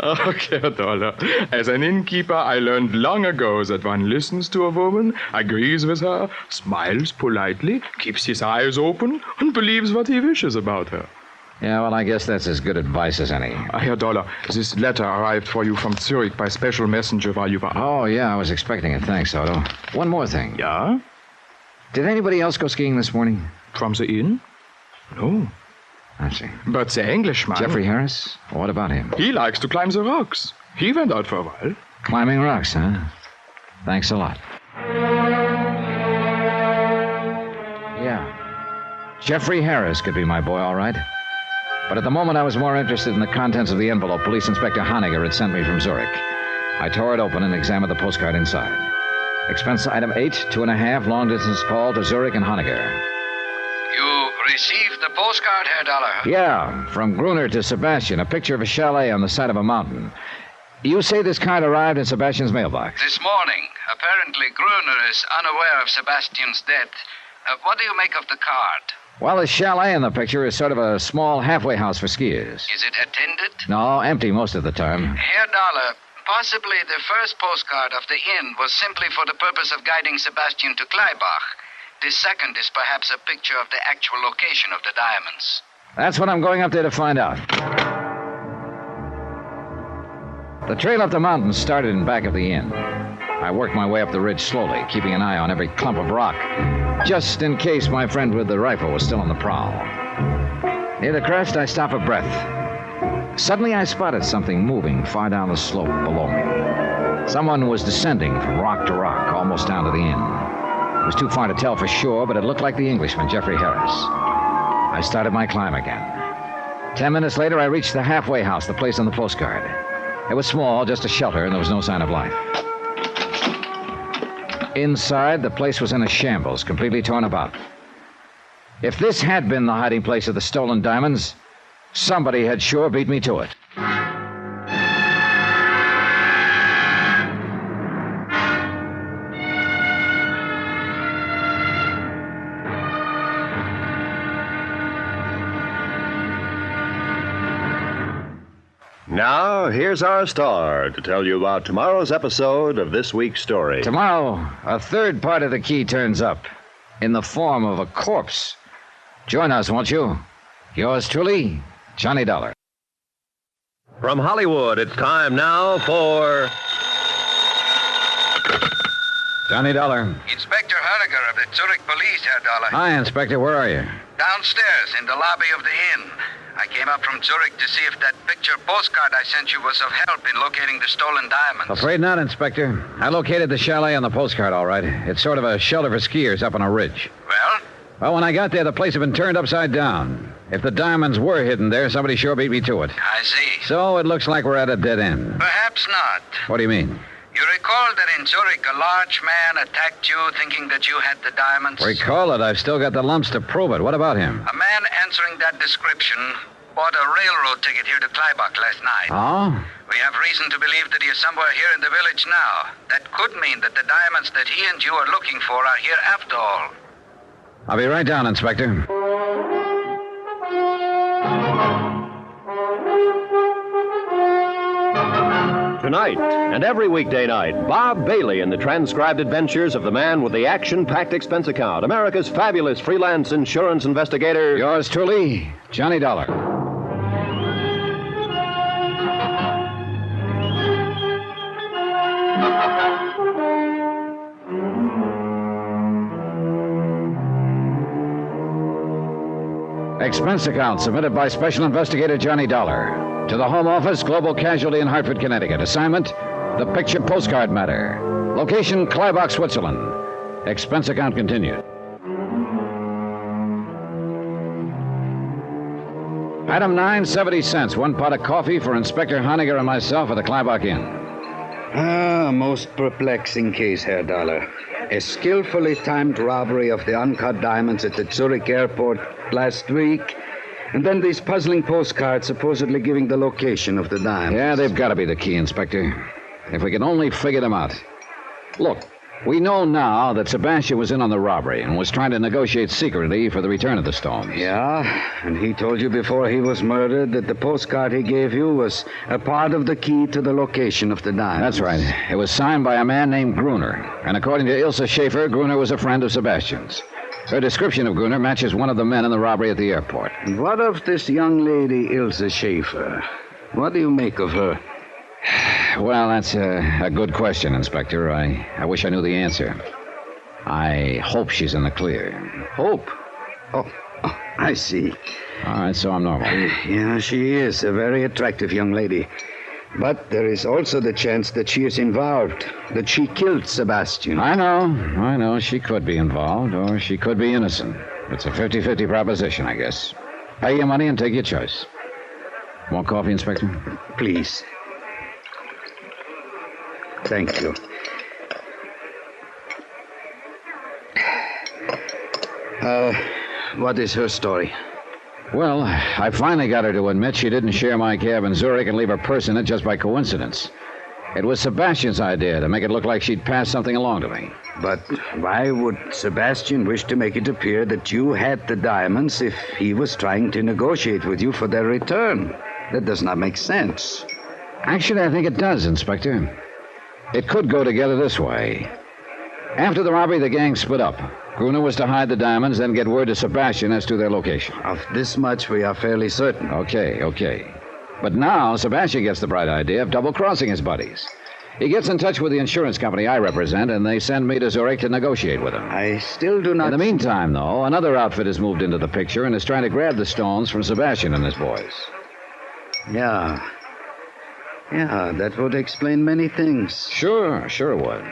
Okay, Herr Dollar. As an innkeeper, I learned long ago that one listens to a woman, agrees with her, smiles politely, keeps his eyes open, and believes what he wishes about her. Yeah, well, I guess that's as good advice as any. Herr Dollar, this letter arrived for you from Zurich by special messenger while you were out. Oh, yeah, I was expecting it. Thanks, Otto. One more thing. Yeah? Did anybody else go skiing this morning? From the inn? No. I see. But the Englishman... Jeffrey Harris? What about him? He likes to climb the rocks. He went out for a while. Climbing rocks, huh? Thanks a lot. Yeah. Jeffrey Harris could be my boy, all right. But at the moment, I was more interested in the contents of the envelope Police Inspector Honegger had sent me from Zurich. I tore it open and examined the postcard inside. Expense item 8, 2.5, long-distance call to Zurich and Honegger. You received the postcard, Herr Dollar? Yeah, from Gruner to Sebastian, a picture of a chalet on the side of a mountain. You say this card arrived in Sebastian's mailbox? This morning. Apparently, Gruner is unaware of Sebastian's death. What do you make of the card? Well, the chalet in the picture is sort of a small halfway house for skiers. Is it attended? No, empty most of the time. Herr Dollar, possibly the first postcard of the inn was simply for the purpose of guiding Sebastian to Kleibach. The second is perhaps a picture of the actual location of the diamonds. That's what I'm going up there to find out. The trail up the mountain started in back of the inn. I worked my way up the ridge slowly, keeping an eye on every clump of rock, just in case my friend with the rifle was still on the prowl. Near the crest, I stopped for breath. Suddenly, I spotted something moving far down the slope below me. Someone was descending from rock to rock, almost down to the inn. It was too far to tell for sure, but it looked like the Englishman, Jeffrey Harris. I started my climb again. 10 minutes later, I reached the halfway house, the place on the postcard. It was small, just a shelter, and there was no sign of life. Inside, the place was in a shambles, completely torn about. If this had been the hiding place of the stolen diamonds, somebody had sure beat me to it. Now, here's our star to tell you about tomorrow's episode of this week's story. Tomorrow, a third part of the key turns up in the form of a corpse. Join us, won't you? Yours truly, Johnny Dollar. From Hollywood, it's time now for... Johnny Dollar. Inspector Honegger of the Zurich Police, Herr Dollar. Hi, Inspector. Where are you? Downstairs in the lobby of the inn. I came up from Zurich to see if that picture postcard I sent you was of help in locating the stolen diamonds. Afraid not, Inspector. I located the chalet on the postcard, all right. It's sort of a shelter for skiers up on a ridge. Well? Well, when I got there, the place had been turned upside down. If the diamonds were hidden there, somebody sure beat me to it. I see. So it looks like we're at a dead end. Perhaps not. What do you mean? You recall that in Zurich, a large man attacked you thinking that you had the diamonds? Recall it. I've still got the lumps to prove it. What about him? A man answering that description bought a railroad ticket here to Kleibach last night. Oh? We have reason to believe that he is somewhere here in the village now. That could mean that the diamonds that he and you are looking for are here after all. I'll be right down, Inspector. Tonight and every weekday night, Bob Bailey in the transcribed adventures of the man with the action-packed expense account, America's fabulous freelance insurance investigator. Yours truly, Johnny Dollar. Expense account submitted by Special Investigator Johnny Dollar. To the Home Office, Global Casualty in Hartford, Connecticut. Assignment, the picture postcard matter. Location, Kleibach, Switzerland. Expense account continued. Item 9, 70 cents. 1 pot of coffee for Inspector Honegger and myself at the Kleibach Inn. Most perplexing case, Herr Dollar. A skillfully timed robbery of the uncut diamonds at the Zurich airport last week. And then these puzzling postcards supposedly giving the location of the diamonds. Yeah, they've got to be the key, Inspector. If we can only figure them out. Look, we know now that Sebastian was in on the robbery and was trying to negotiate secretly for the return of the stones. Yeah, and he told you before he was murdered that the postcard he gave you was a part of the key to the location of the diamonds. That's right. It was signed by a man named Gruner. And according to Ilse Schaefer, Gruner was a friend of Sebastian's. Her description of Gruner matches one of the men in the robbery at the airport. And what of this young lady, Ilse Schaefer? What do you make of her? Well, that's a good question, Inspector. I wish I knew the answer. I hope she's in the clear. Hope? Oh, I see. All right, so I'm normal. Yeah, she is a very attractive young lady. But there is also the chance that she is involved, that she killed Sebastian. I know. She could be involved, or she could be innocent. It's a 50-50 proposition, I guess. Pay your money and take your choice. Want coffee, Inspector? Please. Thank you. What is her story? Well, I finally got her to admit she didn't share my cab in Zurich and leave her purse in it just by coincidence. It was Sebastian's idea to make it look like she'd passed something along to me. But why would Sebastian wish to make it appear that you had the diamonds if he was trying to negotiate with you for their return? That does not make sense. Actually, I think it does, Inspector. It could go together this way. After the robbery, the gang split up. Gruner was to hide the diamonds, then get word to Sebastian as to their location. Of this much we are fairly certain. Okay. But now Sebastian gets the bright idea of double-crossing his buddies. He gets in touch with the insurance company I represent, and they send me to Zurich to negotiate with them. I still do not... In the meantime, though, another outfit has moved into the picture and is trying to grab the stones from Sebastian and his boys. Yeah, that would explain many things. Sure it would.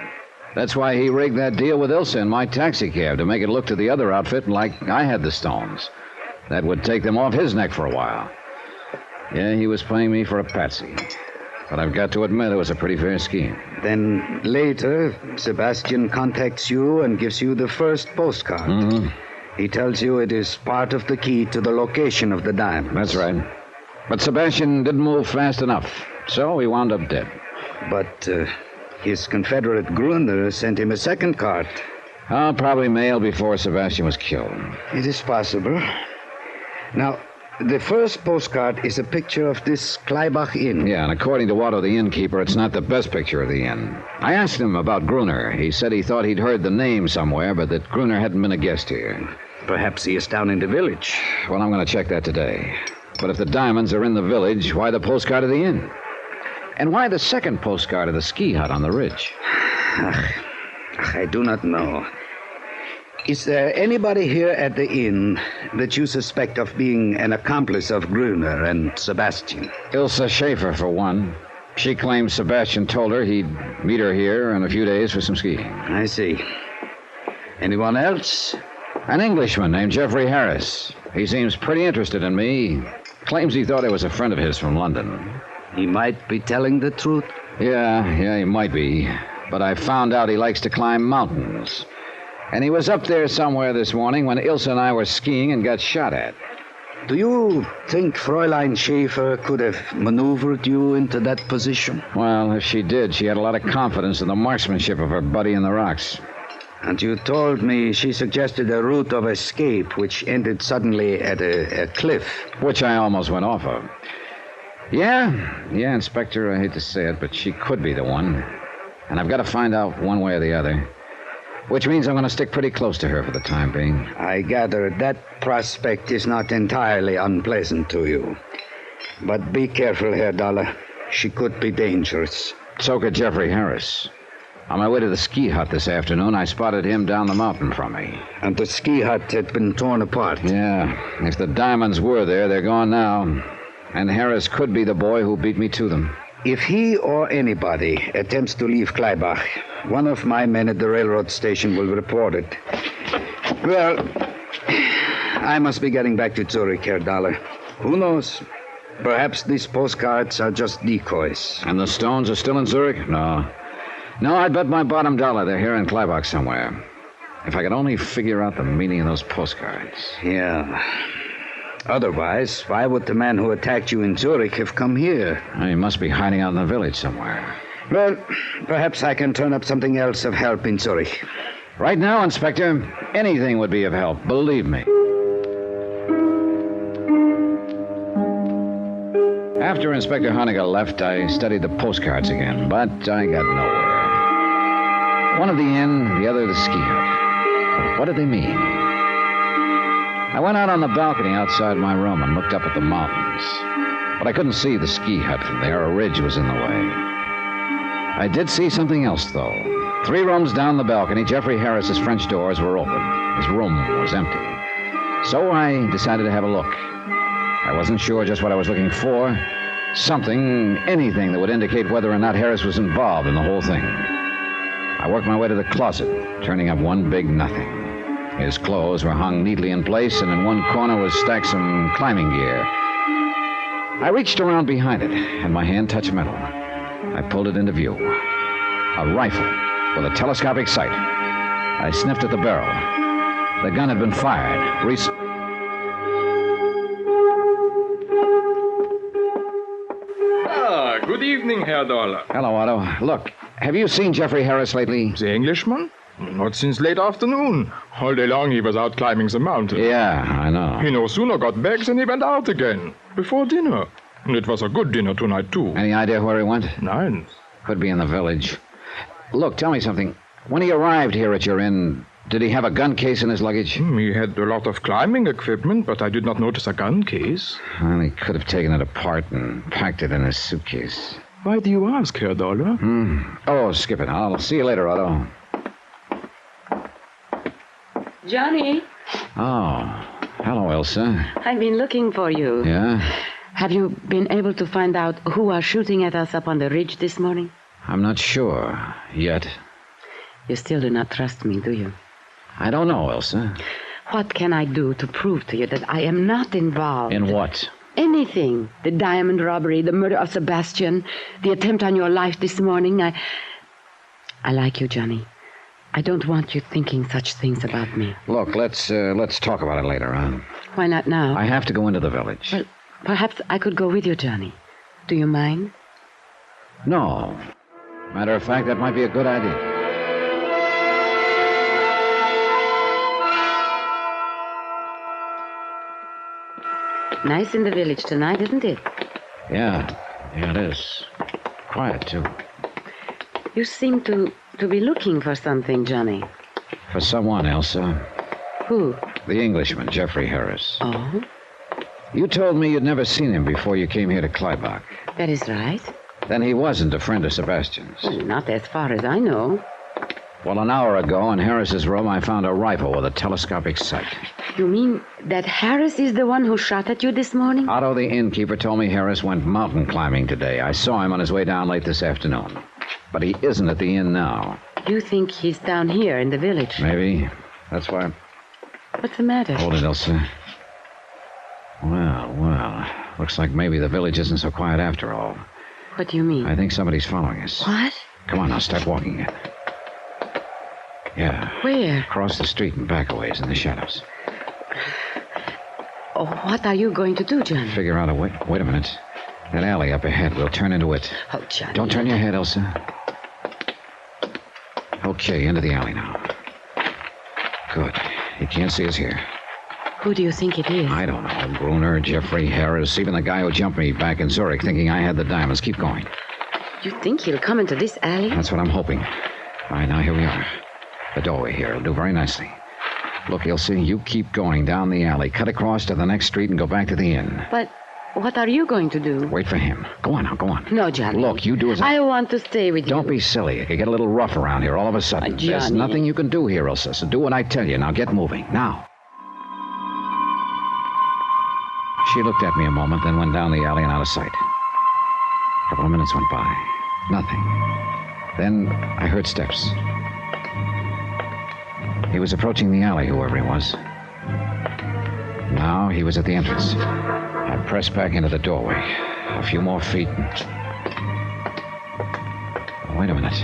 That's why he rigged that deal with Ilse in my taxi cab, to make it look to the other outfit like I had the stones. That would take them off his neck for a while. Yeah, he was playing me for a patsy. But I've got to admit it was a pretty fair scheme. Then later, Sebastian contacts you and gives you the first postcard. Mm-hmm. He tells you it is part of the key to the location of the diamonds. That's right. But Sebastian didn't move fast enough, so he wound up dead. But his confederate Gruner sent him a second card. Probably mailed before Sebastian was killed. It is possible. Now, the first postcard is a picture of this Kleibach Inn. Yeah, and according to Otto, the innkeeper, it's not the best picture of the inn. I asked him about Gruner. He said he thought he'd heard the name somewhere, but that Gruner hadn't been a guest here. Perhaps he is down in the village. Well, I'm going to check that today. But if the diamonds are in the village, why the postcard of the inn? And why the second postcard of the ski hut on the ridge? I do not know. Is there anybody here at the inn that you suspect of being an accomplice of Gruner and Sebastian? Ilse Schaefer, for one. She claims Sebastian told her he'd meet her here in a few days for some skiing. I see. Anyone else? An Englishman named Jeffrey Harris. He seems pretty interested in me. Claims he thought I was a friend of his from London. He might be telling the truth. Yeah, he might be. But I found out he likes to climb mountains. And he was up there somewhere this morning when Ilse and I were skiing and got shot at. Do you think Fräulein Schaefer could have maneuvered you into that position? Well, if she did, she had a lot of confidence in the marksmanship of her buddy in the rocks. And you told me she suggested a route of escape which ended suddenly at a cliff. Which I almost went off of. Yeah, Inspector, I hate to say it, but she could be the one. And I've got to find out one way or the other. Which means I'm going to stick pretty close to her for the time being. I gather that prospect is not entirely unpleasant to you. But be careful, Herr Dollar. She could be dangerous. So could Jeffrey Harris. On my way to the ski hut this afternoon, I spotted him down the mountain from me. And the ski hut had been torn apart. Yeah, if the diamonds were there, they're gone now. And Harris could be the boy who beat me to them. If he or anybody attempts to leave Kleibach, one of my men at the railroad station will report it. Well, I must be getting back to Zurich, Herr Dollar. Who knows? Perhaps these postcards are just decoys. And the stones are still in Zurich? No, I'd bet my bottom dollar they're here in Kleibach somewhere. If I could only figure out the meaning of those postcards. Yeah. Otherwise, why would the man who attacked you in Zurich have come here? He must be hiding out in the village somewhere. Well, perhaps I can turn up something else of help in Zurich. Right now, Inspector, anything would be of help, believe me. After Inspector Honecker left, I studied the postcards again, but I got nowhere. One of the inn, the other the ski hut. But what did they mean? I went out on the balcony outside my room and looked up at the mountains. But I couldn't see the ski hut from there. A ridge was in the way. I did see something else, though. 3 rooms down the balcony, Jeffrey Harris's French doors were open. His room was empty. So I decided to have a look. I wasn't sure just what I was looking for. Something, anything that would indicate whether or not Harris was involved in the whole thing. I worked my way to the closet, turning up one big nothing. His clothes were hung neatly in place, and in one corner was stacked some climbing gear. I reached around behind it, and my hand touched metal. I pulled it into view. A rifle with a telescopic sight. I sniffed at the barrel. The gun had been fired. Good evening, Herr Dollar. Hello, Otto. Look, have you seen Jeffrey Harris lately? The Englishman? Not since late afternoon. All day long he was out climbing the mountain. Yeah, I know. He no sooner got back than he went out again. Before dinner. And it was a good dinner tonight, too. Any idea where he went? Nine. Could be in the village. Look, tell me something. When he arrived here at your inn, did he have a gun case in his luggage? He had a lot of climbing equipment, but I did not notice a gun case. Well, he could have taken it apart and packed it in his suitcase. Why do you ask, Herr Dollar? Oh, skip it. I'll see you later, Otto. Johnny, Oh, hello, Elsa. I've been looking for you. Yeah? Have you been able to find out who are shooting at us up on the ridge this morning? I'm not sure yet. You still do not trust me, do you? I don't know, Elsa. What can I do to prove to you that I am not involved? In what? Anything. The diamond robbery, the murder of Sebastian, the attempt on your life this morning. I like you, Johnny. I don't want you thinking such things about me. Look, let's talk about it later on. Why not now? I have to go into the village. Well, perhaps I could go with you, Johnny. Do you mind? No. Matter of fact, that might be a good idea. Nice in the village tonight, isn't it? Yeah, it is. Quiet, too. You seem to be looking for something, Johnny. For someone, Elsa. Who? The Englishman, Jeffrey Harris. Oh, You told me you'd never seen him before you came here to Kleibach. that is right. Then he wasn't a friend of Sebastian's. Well, not as far as I know. Well, an hour ago in Harris's room, I found a rifle with a telescopic sight. You mean that Harris is the one who shot at you this morning? Otto, the innkeeper, told me Harris went mountain climbing today. I saw him on his way down late this afternoon. But he isn't at the inn now. You think he's down here in the village? Maybe. That's why... What's the matter? Hold it, Elsa. Well. Looks like maybe the village isn't so quiet after all. What do you mean? I think somebody's following us. What? Come on, now, start walking it. Yeah. Where? Across the street and back a ways in the shadows. Oh, what are you going to do, Johnny? Figure out a way... Wait a minute. That alley up ahead, we'll turn into it. Oh, Johnny. Don't turn your head, Elsa. Okay, into the alley now. Good. He can't see us here. Who do you think it is? I don't know. Gruner, Jeffrey Harris, even the guy who jumped me back in Zurich thinking I had the diamonds. Keep going. You think he'll come into this alley? That's what I'm hoping. All right, now here we are. The doorway here will do very nicely. Look, Ilse, you keep going down the alley, cut across to the next street, and go back to the inn. But what are you going to do? Wait for him. Go on now, go on. No, Johnny. Look, you do as I want to stay with you. Don't be silly. It could get a little rough around here all of a sudden. Johnny. There's nothing you can do here, Ilse, so do what I tell you. Now get moving. Now. She looked at me a moment, then went down the alley and out of sight. A couple of minutes went by. Nothing. Then I heard steps. He was approaching the alley, whoever he was. Now he was at the entrance. I pressed back into the doorway. A few more feet. Wait a minute.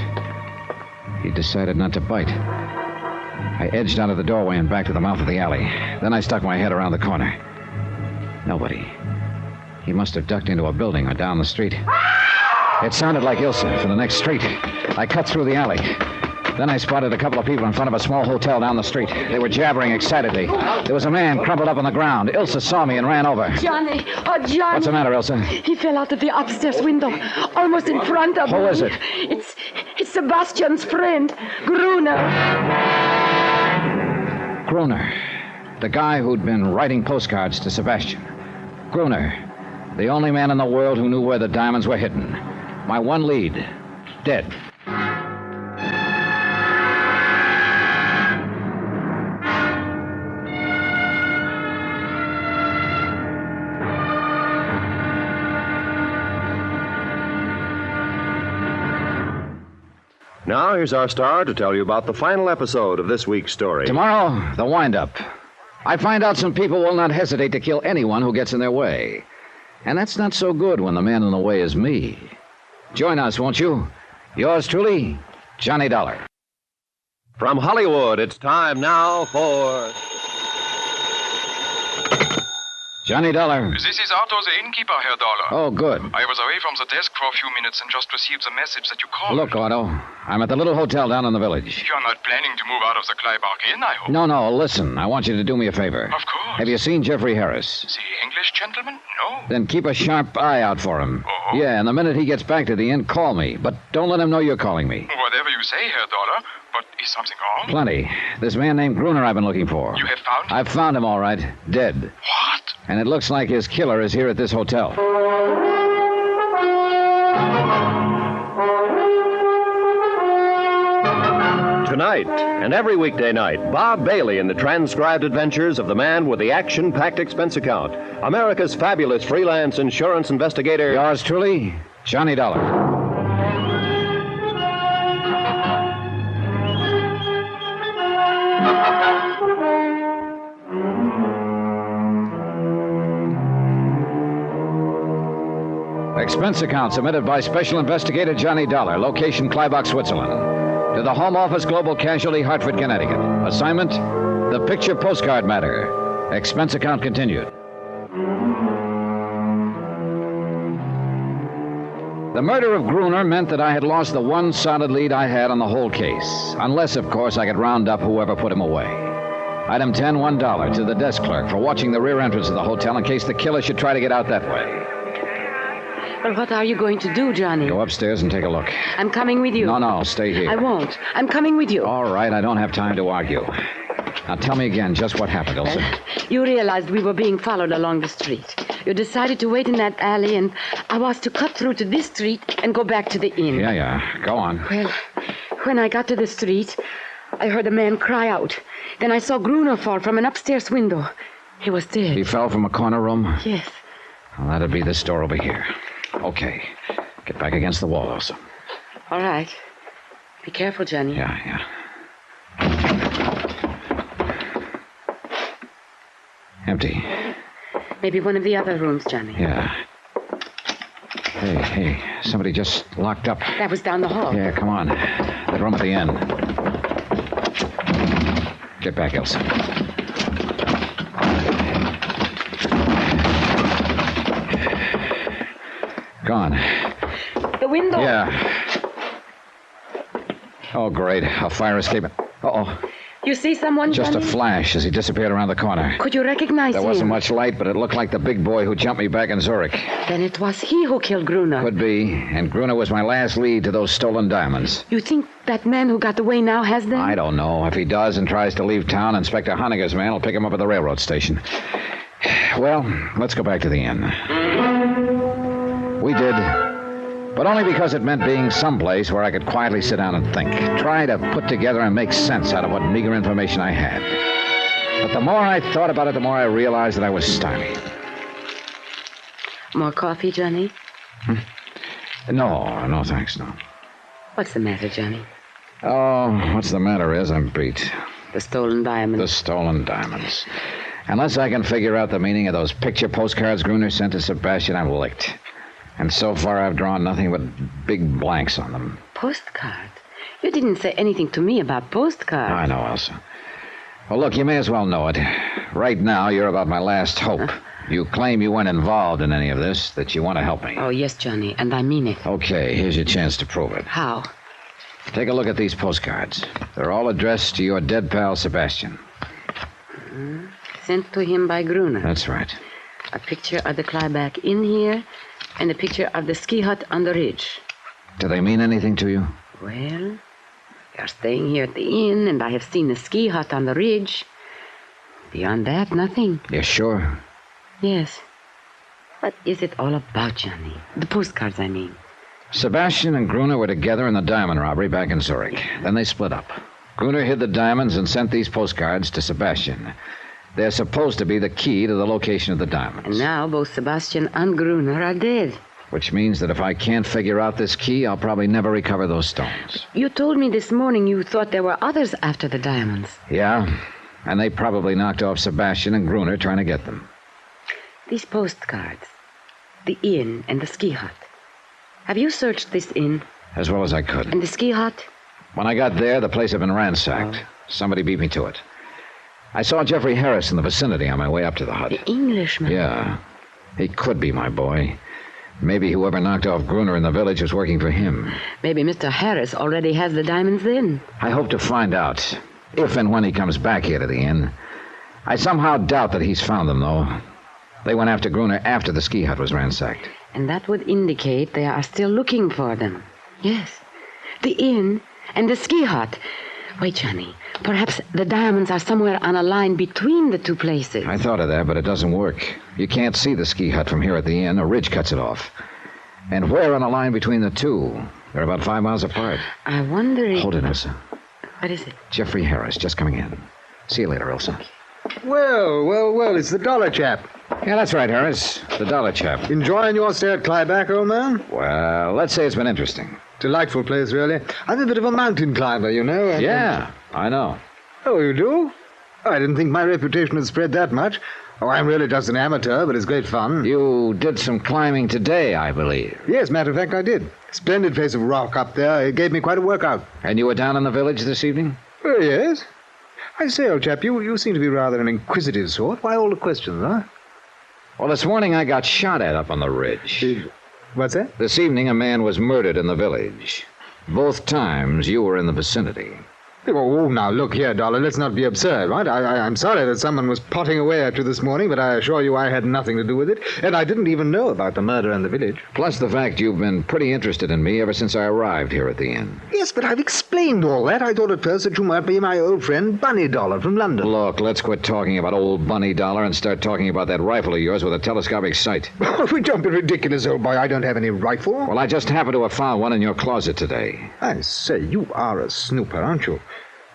He decided not to bite. I edged out of the doorway and back to the mouth of the alley. Then I stuck my head around the corner. Nobody. He must have ducked into a building or down the street. It sounded like Ilse from the next street. I cut through the alley. Then I spotted a couple of people in front of a small hotel down the street. They were jabbering excitedly. There was a man crumpled up on the ground. Ilse saw me and ran over. Johnny! Oh, Johnny! What's the matter, Ilse? He fell out of the upstairs window, almost in front of me. Who is it? It's Sebastian's friend, Gruner. Gruner. The guy who'd been writing postcards to Sebastian. Gruner. The only man in the world who knew where the diamonds were hidden. My one lead. Dead. Now, here's our star to tell you about the final episode of this week's story. Tomorrow, the wind-up. I find out some people will not hesitate to kill anyone who gets in their way. And that's not so good when the man in the way is me. Join us, won't you? Yours truly, Johnny Dollar. From Hollywood, it's time now for... Johnny Dollar. This is Otto, the innkeeper, Herr Dollar. Oh, good. I was away from the desk for a few minutes and just received the message that you called. Look, Otto, I'm at the little hotel down in the village. You're not planning to move out of the Kleibach Inn, I hope? No, listen. I want you to do me a favor. Of course. Have you seen Jeffrey Harris? The English gentleman? No. Then keep a sharp eye out for him. Oh? Yeah, and the minute he gets back to the inn, call me. But don't let him know you're calling me. Whatever you say, Herr Dollar. But is something wrong? Plenty. This man named Gruner I've been looking for. You have found him? I've found him, all right. Dead. What? And it looks like his killer is here at this hotel. Tonight, and every weekday night, Bob Bailey in the transcribed adventures of the man with the action-packed expense account, America's fabulous freelance insurance investigator... Yours truly, Johnny Dollar. Expense account submitted by Special Investigator Johnny Dollar, location Kleibach, Switzerland. To the Home Office, Global Casualty, Hartford, Connecticut. Assignment, the picture postcard matter. Expense account continued. The murder of Gruner meant that I had lost the one solid lead I had on the whole case. Unless, of course, I could round up whoever put him away. Item 10, $1 to the desk clerk for watching the rear entrance of the hotel in case the killer should try to get out that way. But what are you going to do, Johnny? Go upstairs and take a look. I'm coming with you. No, stay here. I won't. I'm coming with you. All right, I don't have time to argue. Now tell me again just what happened, Ilse. You realized we were being followed along the street. You decided to wait in that alley, and I was to cut through to this street and go back to the inn. Yeah. Go on. Well, when I got to the street, I heard a man cry out. Then I saw Gruner fall from an upstairs window. He was dead. He fell from a corner room? Yes. Well, that'd be this door over here. Okay. Get back against the wall, Elsa. All right. Be careful, Johnny. Yeah. Empty. Maybe one of the other rooms, Johnny. Yeah. Hey, somebody just locked up. That was down the hall. Yeah, come on. That room at the end. Get back, Elsa. Gone. The window. Yeah. Oh, great. A fire escape. Uh-oh. You see someone, Just Johnny? a flash as he disappeared around the corner. Could you recognize There him? wasn't much light, but it looked like the big boy who jumped me back in Zurich. Then it was he who killed Gruner. Could be, and Gruner was my last lead to those stolen diamonds. You think that man who got away now has them? I don't know. If he does and tries to leave town, Inspector Honegger's man will pick him up at the railroad station. Well, let's go back to the inn. We did, but only because it meant being someplace where I could quietly sit down and think, try to put together and make sense out of what meager information I had. But the more I thought about it, the more I realized that I was stymied. More coffee, Johnny? No, thanks, no. What's the matter, Johnny? Oh, what's the matter is I'm beat. The stolen diamonds. The stolen diamonds. Unless I can figure out the meaning of those picture postcards Gruner sent to Sebastian, I'm licked. And so far I've drawn nothing but big blanks on them. Postcard? You didn't say anything to me about postcards. I know, Elsa. Well, look, you may as well know it. Right now, you're about my last hope. You claim you weren't involved in any of this, that you want to help me. Oh, yes, Johnny, and I mean it. Okay, here's your chance to prove it. How? Take a look at these postcards. They're all addressed to your dead pal, Sebastian. Sent to him by Gruner. That's right. A picture of the Clyback Inn here, and a picture of the ski hut on the ridge. Do they mean anything to you? Well, we are staying here at the inn, and I have seen the ski hut on the ridge. Beyond that, nothing. You're sure? Yes. What is it all about, Johnny? The postcards, I mean. Sebastian and Gruner were together in the diamond robbery back in Zurich. Then they split up. Gruner hid the diamonds and sent these postcards to Sebastian. They're supposed to be the key to the location of the diamonds. And now both Sebastian and Gruner are dead. Which means that if I can't figure out this key, I'll probably never recover those stones. You told me this morning you thought there were others after the diamonds. Yeah, and they probably knocked off Sebastian and Gruner trying to get them. These postcards, the inn and the ski hut. Have you searched this inn? As well as I could. And the ski hut? When I got there, the place had been ransacked. Oh. Somebody beat me to it. I saw Jeffrey Harris in the vicinity on my way up to the hut. The Englishman? Yeah. He could be my boy. Maybe whoever knocked off Gruner in the village was working for him. Maybe Mr. Harris already has the diamonds then. I hope to find out, if and when he comes back here to the inn. I somehow doubt that he's found them, though. They went after Gruner after the ski hut was ransacked. And that would indicate they are still looking for them. Yes. The inn and the ski hut. Wait, Johnny. Perhaps the diamonds are somewhere on a line between the two places. I thought of that, but it doesn't work. You can't see the ski hut from here at the inn. A ridge cuts it off. And where on a line between the two? They're about 5 miles apart. I wonder if... Hold it, Elsa. What is it? Jeffrey Harris, just coming in. See you later, Elsa. Well, it's the dollar chap. Yeah, that's right, Harris. The dollar chap. Enjoying your stay at Clyback, old man? Well, let's say it's been interesting. Delightful place, really. I'm a bit of a mountain climber, you know. Yeah, I know. Oh, you do? I didn't think my reputation had spread that much. Oh, I'm really just an amateur, but it's great fun. You did some climbing today, I believe. Yes, matter of fact, I did. Splendid face of rock up there. It gave me quite a workout. And you were down in the village this evening? Oh, yes. I say, old chap, you seem to be rather an inquisitive sort. Why all the questions, huh? Well, this morning I got shot at up on the ridge. What's that? This evening a man was murdered in the village. Both times you were in the vicinity. Oh, now, look here, Dollar, let's not be absurd, right? I'm sorry that someone was potting away at you this morning, but I assure you I had nothing to do with it, and I didn't even know about the murder in the village. Plus the fact you've been pretty interested in me ever since I arrived here at the inn. Yes, but I've explained all that. I thought at first that you might be my old friend Bunny Dollar from London. Look, let's quit talking about old Bunny Dollar and start talking about that rifle of yours with a telescopic sight. Don't be ridiculous, old boy. I don't have any rifle. Well, I just happened to have found one in your closet today. I say, you are a snooper, aren't you?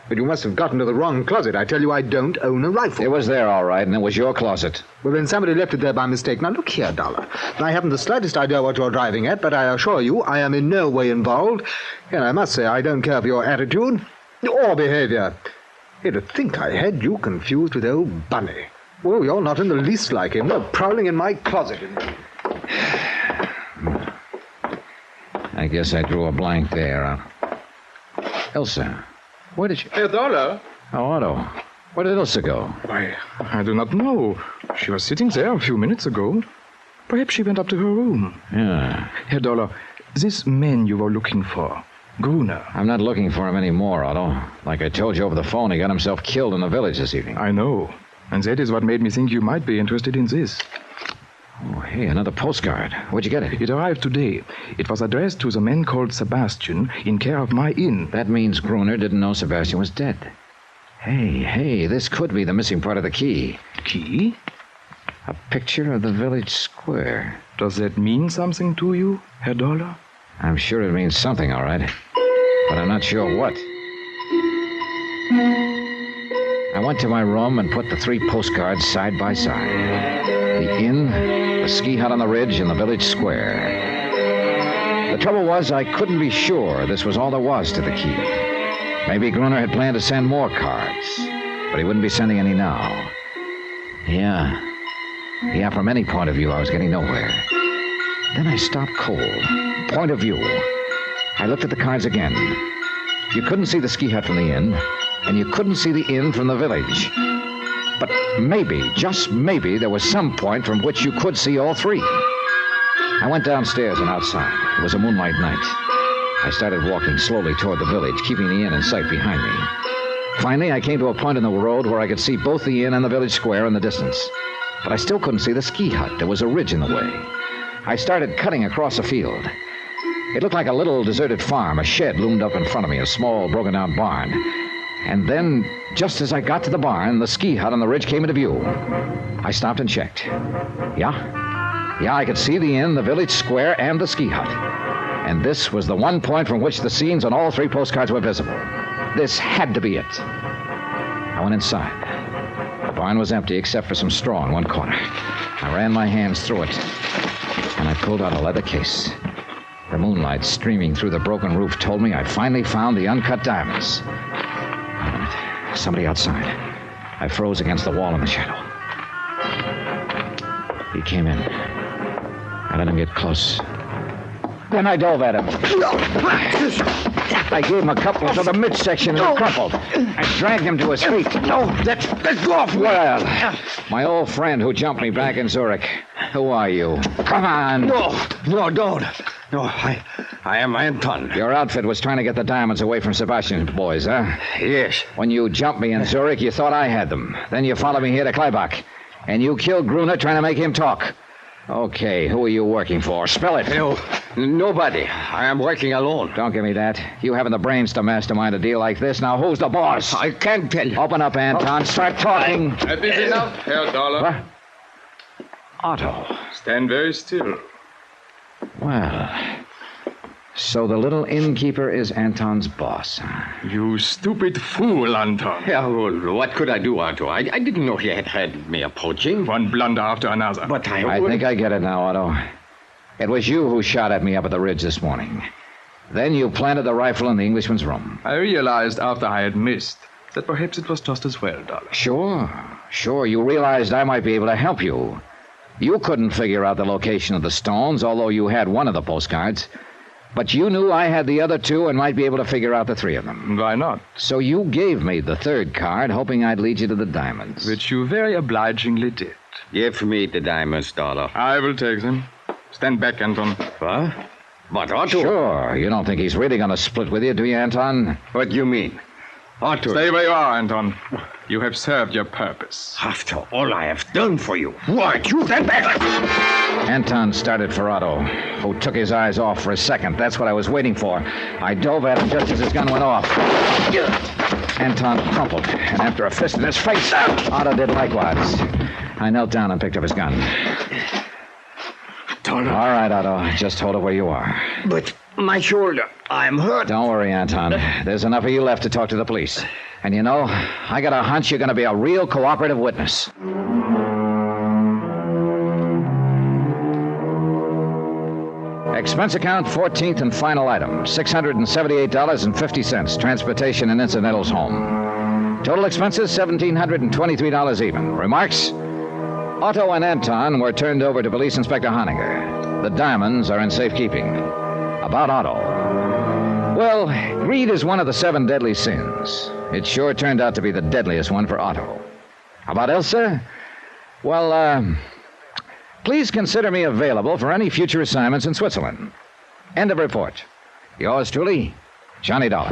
But you must have gotten to the wrong closet. I tell you, I don't own a rifle. It was there, all right, and it was your closet. Well, then somebody left it there by mistake. Now, look here, Dollar. I haven't the slightest idea what you're driving at, but I assure you I am in no way involved. And I must say I don't care for your attitude or behavior. You'd think I had you confused with old Bunny. Well, you're not in the least like him. You're prowling in my closet. I guess I drew a blank there. Elsa... Where did she... Herr Dollar? Oh, Otto. Where did Elsa go? Why, I do not know. She was sitting there a few minutes ago. Perhaps she went up to her room. Yeah. Herr Dollar, this man you were looking for, Gruner. I'm not looking for him anymore, Otto. Like I told you over the phone, he got himself killed in the village this evening. I know. And that is what made me think you might be interested in this. Oh, hey, another postcard. Where'd you get it? It arrived today. It was addressed to the man called Sebastian in care of my inn. That means Gruner didn't know Sebastian was dead. Hey, this could be the missing part of the key. Key? A picture of the village square. Does that mean something to you, Herr Dollar? I'm sure it means something, all right. But I'm not sure what. I went to my room and put the 3 postcards side by side. The inn, the ski hut on the ridge, and the village square. The trouble was I couldn't be sure this was all there was to the key. Maybe Gruner had planned to send more cards, but he wouldn't be sending any now. Yeah, from any point of view, I was getting nowhere. Then I stopped cold. Point of view. I looked at the cards again. You couldn't see the ski hut from the inn, and you couldn't see the inn from the village. But maybe, just maybe, there was some point from which you could see all 3. I went downstairs and outside. It was a moonlight night. I started walking slowly toward the village, keeping the inn in sight behind me. Finally, I came to a point in the road where I could see both the inn and the village square in the distance. But I still couldn't see the ski hut. There was a ridge in the way. I started cutting across a field. It looked like a little deserted farm. A shed loomed up in front of me, a small, broken-down barn. And then, just as I got to the barn, the ski hut on the ridge came into view. I stopped and checked. Yeah, I could see the inn, the village square, and the ski hut. And this was the one point from which the scenes on all 3 postcards were visible. This had to be it. I went inside. The barn was empty except for some straw in one corner. I ran my hands through it, and I pulled out a leather case. The moonlight streaming through the broken roof told me I finally found the uncut diamonds. Wait a minute. Somebody outside. I froze against the wall in the shadow. He came in. I let him get close. Then I dove at him. I gave him a couple to the midsection and he crumpled. I dragged him to his feet. No, let go of me. Well, my old friend who jumped me back in Zurich. Who are you? Come on. No, don't. No, I am Anton. Your outfit was trying to get the diamonds away from Sebastian's boys, huh? Yes. When you jumped me in Zurich, you thought I had them. Then you followed me here to Kleibach. And you killed Gruner trying to make him talk. Okay, who are you working for? Spell it. No, nobody. I am working alone. Don't give me that. You haven't the brains to mastermind a deal like this. Now, who's the boss? I can't tell you. Open up, Anton. Start talking. That is enough, Herr Dollar. What? Otto. Stand very still. Well, so the little innkeeper is Anton's boss, huh? You stupid fool, Anton. Yeah, well, what could I do, Otto? I didn't know he had me approaching. One blunder after another. But I think I get it now, Otto. It was you who shot at me up at the ridge this morning. Then you planted the rifle in the Englishman's room. I realized after I had missed that perhaps it was just as well, Dollar. Sure. You realized I might be able to help you. You couldn't figure out the location of the stones, although you had one of the postcards. But you knew I had the other 2 and might be able to figure out the 3 of them. Why not? So you gave me the 3rd card, hoping I'd lead you to the diamonds. Which you very obligingly did. Give me the diamonds, Dollar. I will take them. Stand back, Anton. What? But Otto... Sure. You don't think he's really going to split with you, do you, Anton? What do you mean? Otto... Stay where you are, Anton. You have served your purpose. After all I have done for you, why, you stand back! Anton started for Otto, who took his eyes off for a second. That's what I was waiting for. I dove at him just as his gun went off. Anton crumpled, and after a fist in his face, Otto did likewise. I knelt down and picked up his gun. Dollar. All right, Otto. Just hold it where you are. But my shoulder, I'm hurt. Don't worry, Anton. There's enough of you left to talk to the police. And you know, I got a hunch you're going to be a real cooperative witness. Expense account, 14th and final item, $678.50, transportation and incidentals home. Total expenses, $1,723 even. Remarks? Otto and Anton were turned over to Police Inspector Honninger. The diamonds are in safekeeping. About Otto. Well, greed is one of the 7 deadly sins. It sure turned out to be the deadliest one for Otto. About Elsa? Well, please consider me available for any future assignments in Switzerland. End of report. Yours truly, Johnny Dollar.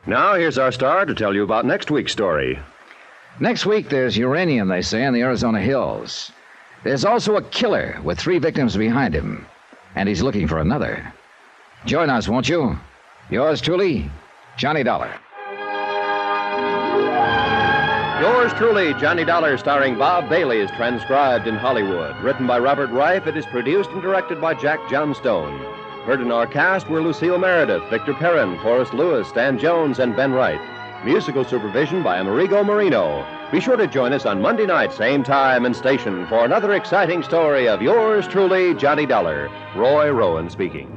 Now, here's our star to tell you about next week's story. Next week, there's uranium, they say, in the Arizona hills. There's also a killer with 3 victims behind him, and he's looking for another. Join us, won't you? Yours truly, Johnny Dollar. Yours truly, Johnny Dollar, starring Bob Bailey, is transcribed in Hollywood. Written by Robert Reif, it is produced and directed by Jack Johnstone. Heard in our cast were Lucille Meredith, Victor Perrin, Forrest Lewis, Stan Jones, and Ben Wright. Musical supervision by Amerigo Marino. Be sure to join us on Monday night, same time and station, for another exciting story of yours truly, Johnny Dollar. Roy Rowan speaking.